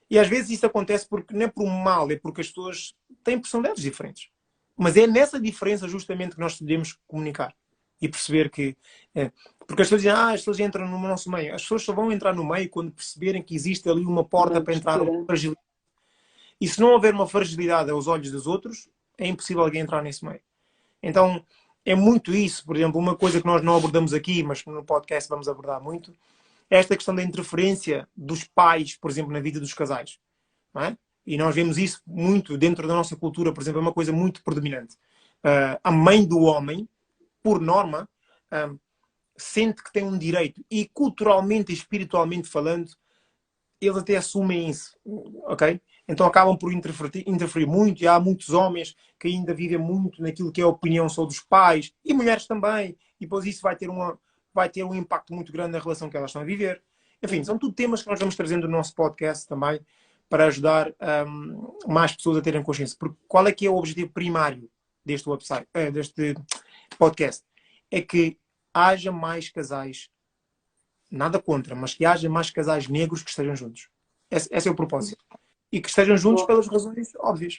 E às vezes isso acontece porque não é por um mal, é porque as pessoas têm personalidades diferentes. Mas é nessa diferença justamente que nós devemos comunicar. E perceber que... porque as pessoas dizem, as pessoas entram no nosso meio. As pessoas só vão entrar no meio quando perceberem que existe ali uma porta para entrar uma fragilidade. E se não houver uma fragilidade aos olhos dos outros, é impossível alguém entrar nesse meio. Então, é muito isso. Por exemplo, uma coisa que nós não abordamos aqui, mas no podcast vamos abordar muito, é esta questão da interferência dos pais, por exemplo, na vida dos casais. Não é? E nós vemos isso muito dentro da nossa cultura, por exemplo, é uma coisa muito predominante. A mãe do homem, por norma, sente que tem um direito. E culturalmente e espiritualmente falando, eles até assumem isso. Ok? Então acabam por interferir muito, e há muitos homens que ainda vivem muito naquilo que é a opinião só dos pais, e mulheres também, e depois isso vai ter um impacto muito grande na relação que elas estão a viver. Enfim, são tudo temas que nós vamos trazendo no nosso podcast também, para ajudar mais pessoas a terem consciência. Porque qual é que é o objetivo primário deste website, deste podcast? É que haja mais casais, nada contra, mas que haja mais casais negros que estejam juntos. Esse é o propósito. E que estejam juntos pelas razões óbvias.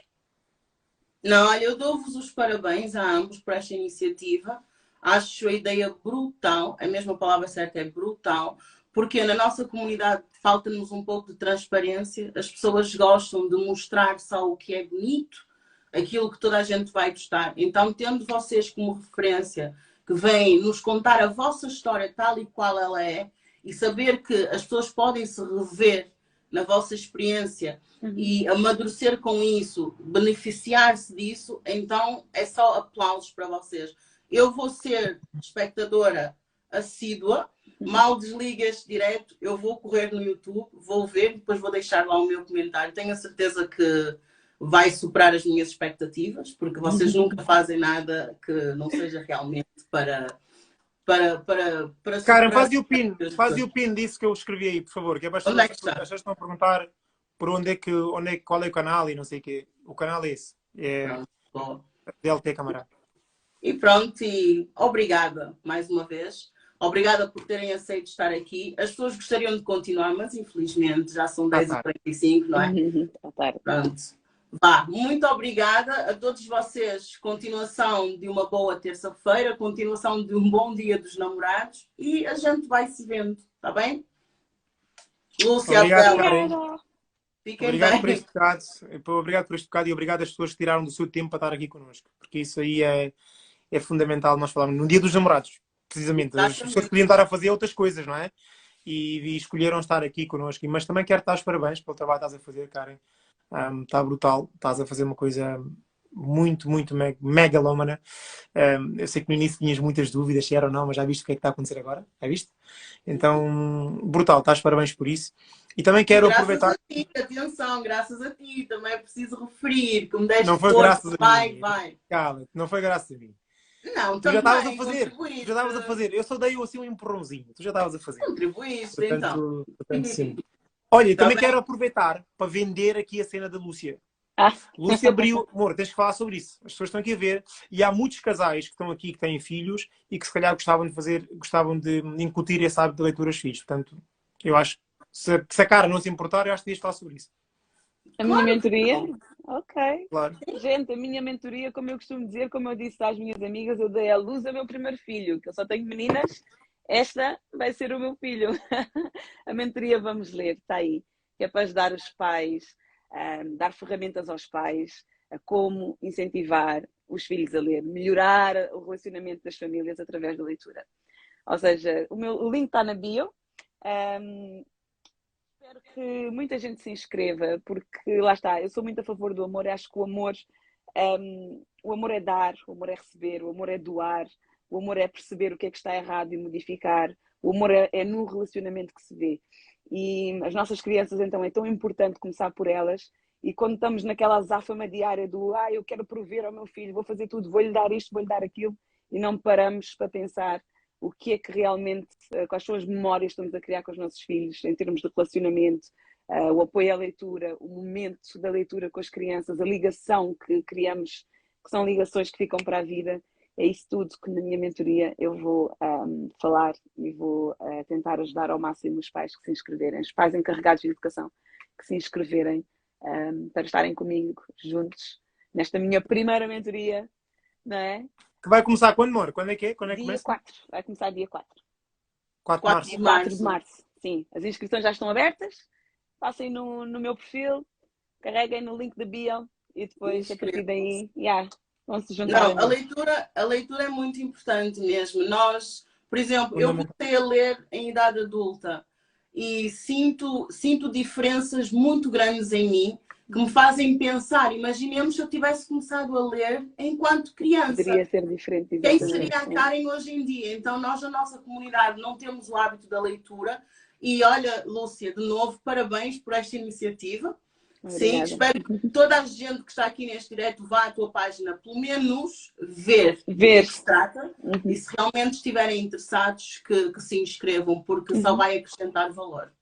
Não, olha, eu dou-vos os parabéns a ambos por esta iniciativa. Acho a ideia brutal, a mesma palavra certa é brutal, porque na nossa comunidade falta-nos um pouco de transparência. As pessoas gostam de mostrar só o que é bonito, aquilo que toda a gente vai gostar. Então, tendo vocês como referência, que vêm nos contar a vossa história tal e qual ela é, e saber que as pessoas podem se rever na vossa experiência e amadurecer com isso, beneficiar-se disso, então é só aplausos para vocês. Eu vou ser espectadora assídua, mal desliga este direto, eu vou correr no YouTube, vou ver, depois vou deixar lá o meu comentário. Tenho a certeza que vai superar as minhas expectativas, porque vocês nunca fazem nada que não seja realmente para Karen, faz o pin disso que eu escrevi aí, por favor, que é bastante. Onde é que As está? pessoas estão a perguntar por qual é o canal e não sei o quê. O canal é esse. É DLT Camarada. E pronto, e obrigada mais uma vez. Obrigada por terem aceito estar aqui. As pessoas gostariam de continuar, mas infelizmente já são 10h45, não é? Pronto. Vá, muito obrigada a todos vocês. Continuação de uma boa terça-feira, continuação de um bom dia dos namorados e a gente vai se vendo, tá bem? Lúcia, obrigado, fiquem obrigado bem. por este bocado. Obrigado por este bocado e obrigado às pessoas que tiraram do seu tempo para estar aqui connosco, porque isso aí é fundamental. Nós falamos no dia dos namorados, precisamente. As pessoas podiam estar a fazer outras coisas, não é? E escolheram estar aqui connosco. Mas também quero dar os parabéns pelo trabalho que estás a fazer, Karen. Está brutal. Estás a fazer uma coisa muito, muito megalómana. Eu sei que no início tinhas muitas dúvidas se era ou não, mas já viste o que é que está a acontecer agora? Já viste? Então, brutal. Estás parabéns por isso. E também quero aproveitar... Graças a ti, atenção, graças a ti. Também é preciso referir que me deste não foi força. Graças a mim. Vai. Cala, não foi graças a mim. Não, tu já estavas a fazer. Tu já estavas a fazer. Eu só dei assim um empurrãozinho. Tu já estavas a fazer. Contribuíste, portanto, sim. Olha, também quero aproveitar para vender aqui a cena da Lúcia. Lúcia abriu... Amor, tens que falar sobre isso. As pessoas estão aqui a ver. E há muitos casais que estão aqui, que têm filhos e que se calhar gostavam de incutir esse hábito de leitura aos filhos. Portanto, eu acho que se a cara não se importar, eu acho que devias falar sobre isso. A minha mentoria? Ok. Claro. Gente, a minha mentoria, como eu costumo dizer, como eu disse às minhas amigas, eu dei à luz ao meu primeiro filho, que eu só tenho meninas, esta vai ser o meu filho. A mentoria Vamos Ler, está aí, que é para ajudar os pais, dar ferramentas aos pais, a como incentivar os filhos a ler, melhorar o relacionamento das famílias através da leitura. Ou seja, o link está na bio. Espero que muita gente se inscreva, porque lá está, eu sou muito a favor do amor, acho que o amor é dar, o amor é receber, o amor é doar, o amor é perceber o que é que está errado e modificar, o amor é no relacionamento que se vê. E as nossas crianças, então, é tão importante começar por elas, e quando estamos naquela azáfama diária do eu quero prover ao meu filho, vou fazer tudo, vou-lhe dar isto, vou-lhe dar aquilo, e não paramos para pensar o que é que realmente, quais são as memórias que estamos a criar com os nossos filhos, em termos de relacionamento, o apoio à leitura, o momento da leitura com as crianças, a ligação que criamos, que são ligações que ficam para a vida. É isso tudo que na minha mentoria eu vou falar e vou tentar ajudar ao máximo os pais que se inscreverem, os pais encarregados de educação que se inscreverem para estarem comigo juntos nesta minha primeira mentoria, não é? Que vai começar quando, amor? Quando é que é? Quando é que Dia começa? 4, vai começar dia 4. 4 de 4 março. de 4 de março. março, sim. As inscrições já estão abertas, passem no meu perfil, carreguem no link da bio e depois, a partir daí, vão se juntar Não, a mim. a leitura é muito importante mesmo. Nós, por exemplo, eu Fundamental. comecei a ler em idade adulta e sinto diferenças muito grandes em mim que me fazem pensar. Imaginemos se eu tivesse começado a ler enquanto criança. Poderia ser diferente, Quem exatamente. seria a Karen hoje em dia? Então, nós na nossa comunidade não temos o hábito da leitura. E olha, Lúcia, de novo, parabéns por esta iniciativa. Sim, Obrigada. espero que toda a gente que está aqui neste direto vá à tua página, pelo menos ver do que se trata. E se realmente estiverem interessados, que se inscrevam, porque só vai acrescentar valor.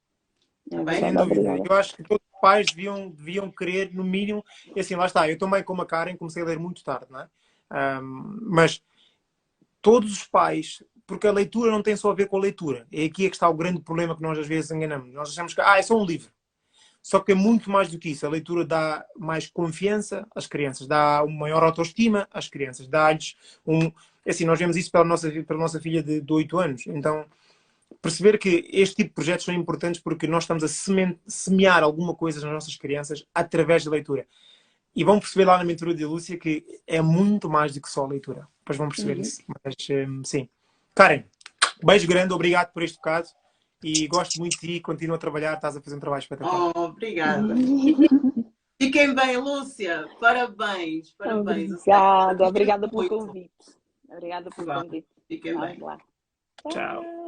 É Tá bem? Sem verdade, dúvida. obrigada. Eu acho que todos os pais deviam querer, no mínimo, e assim, lá está. Eu também, como a Karen, comecei a ler muito tarde, não é? Mas todos os pais, porque a leitura não tem só a ver com a leitura. É aqui é que está o grande problema que nós às vezes enganamos. Nós achamos que, é só um livro. Só que é muito mais do que isso. A leitura dá mais confiança às crianças, dá uma maior autoestima às crianças, dá-lhes um... Assim, nós vemos isso pela nossa filha de 8 anos. Então, perceber que este tipo de projetos são importantes porque nós estamos a semear alguma coisa nas nossas crianças através da leitura. E vão perceber lá na mentoria de Lúcia que é muito mais do que só a leitura. Depois vão perceber isso. Mas, sim. Karen, beijo grande, obrigado por este bocado. E gosto muito de ti, continua a trabalhar, estás a fazer um trabalho espetacular. Oh, obrigada. Fiquem bem, Lúcia. Parabéns, parabéns. Obrigada pelo convite. Obrigada pelo convite. Fiquem Vamos bem. lá. Tchau.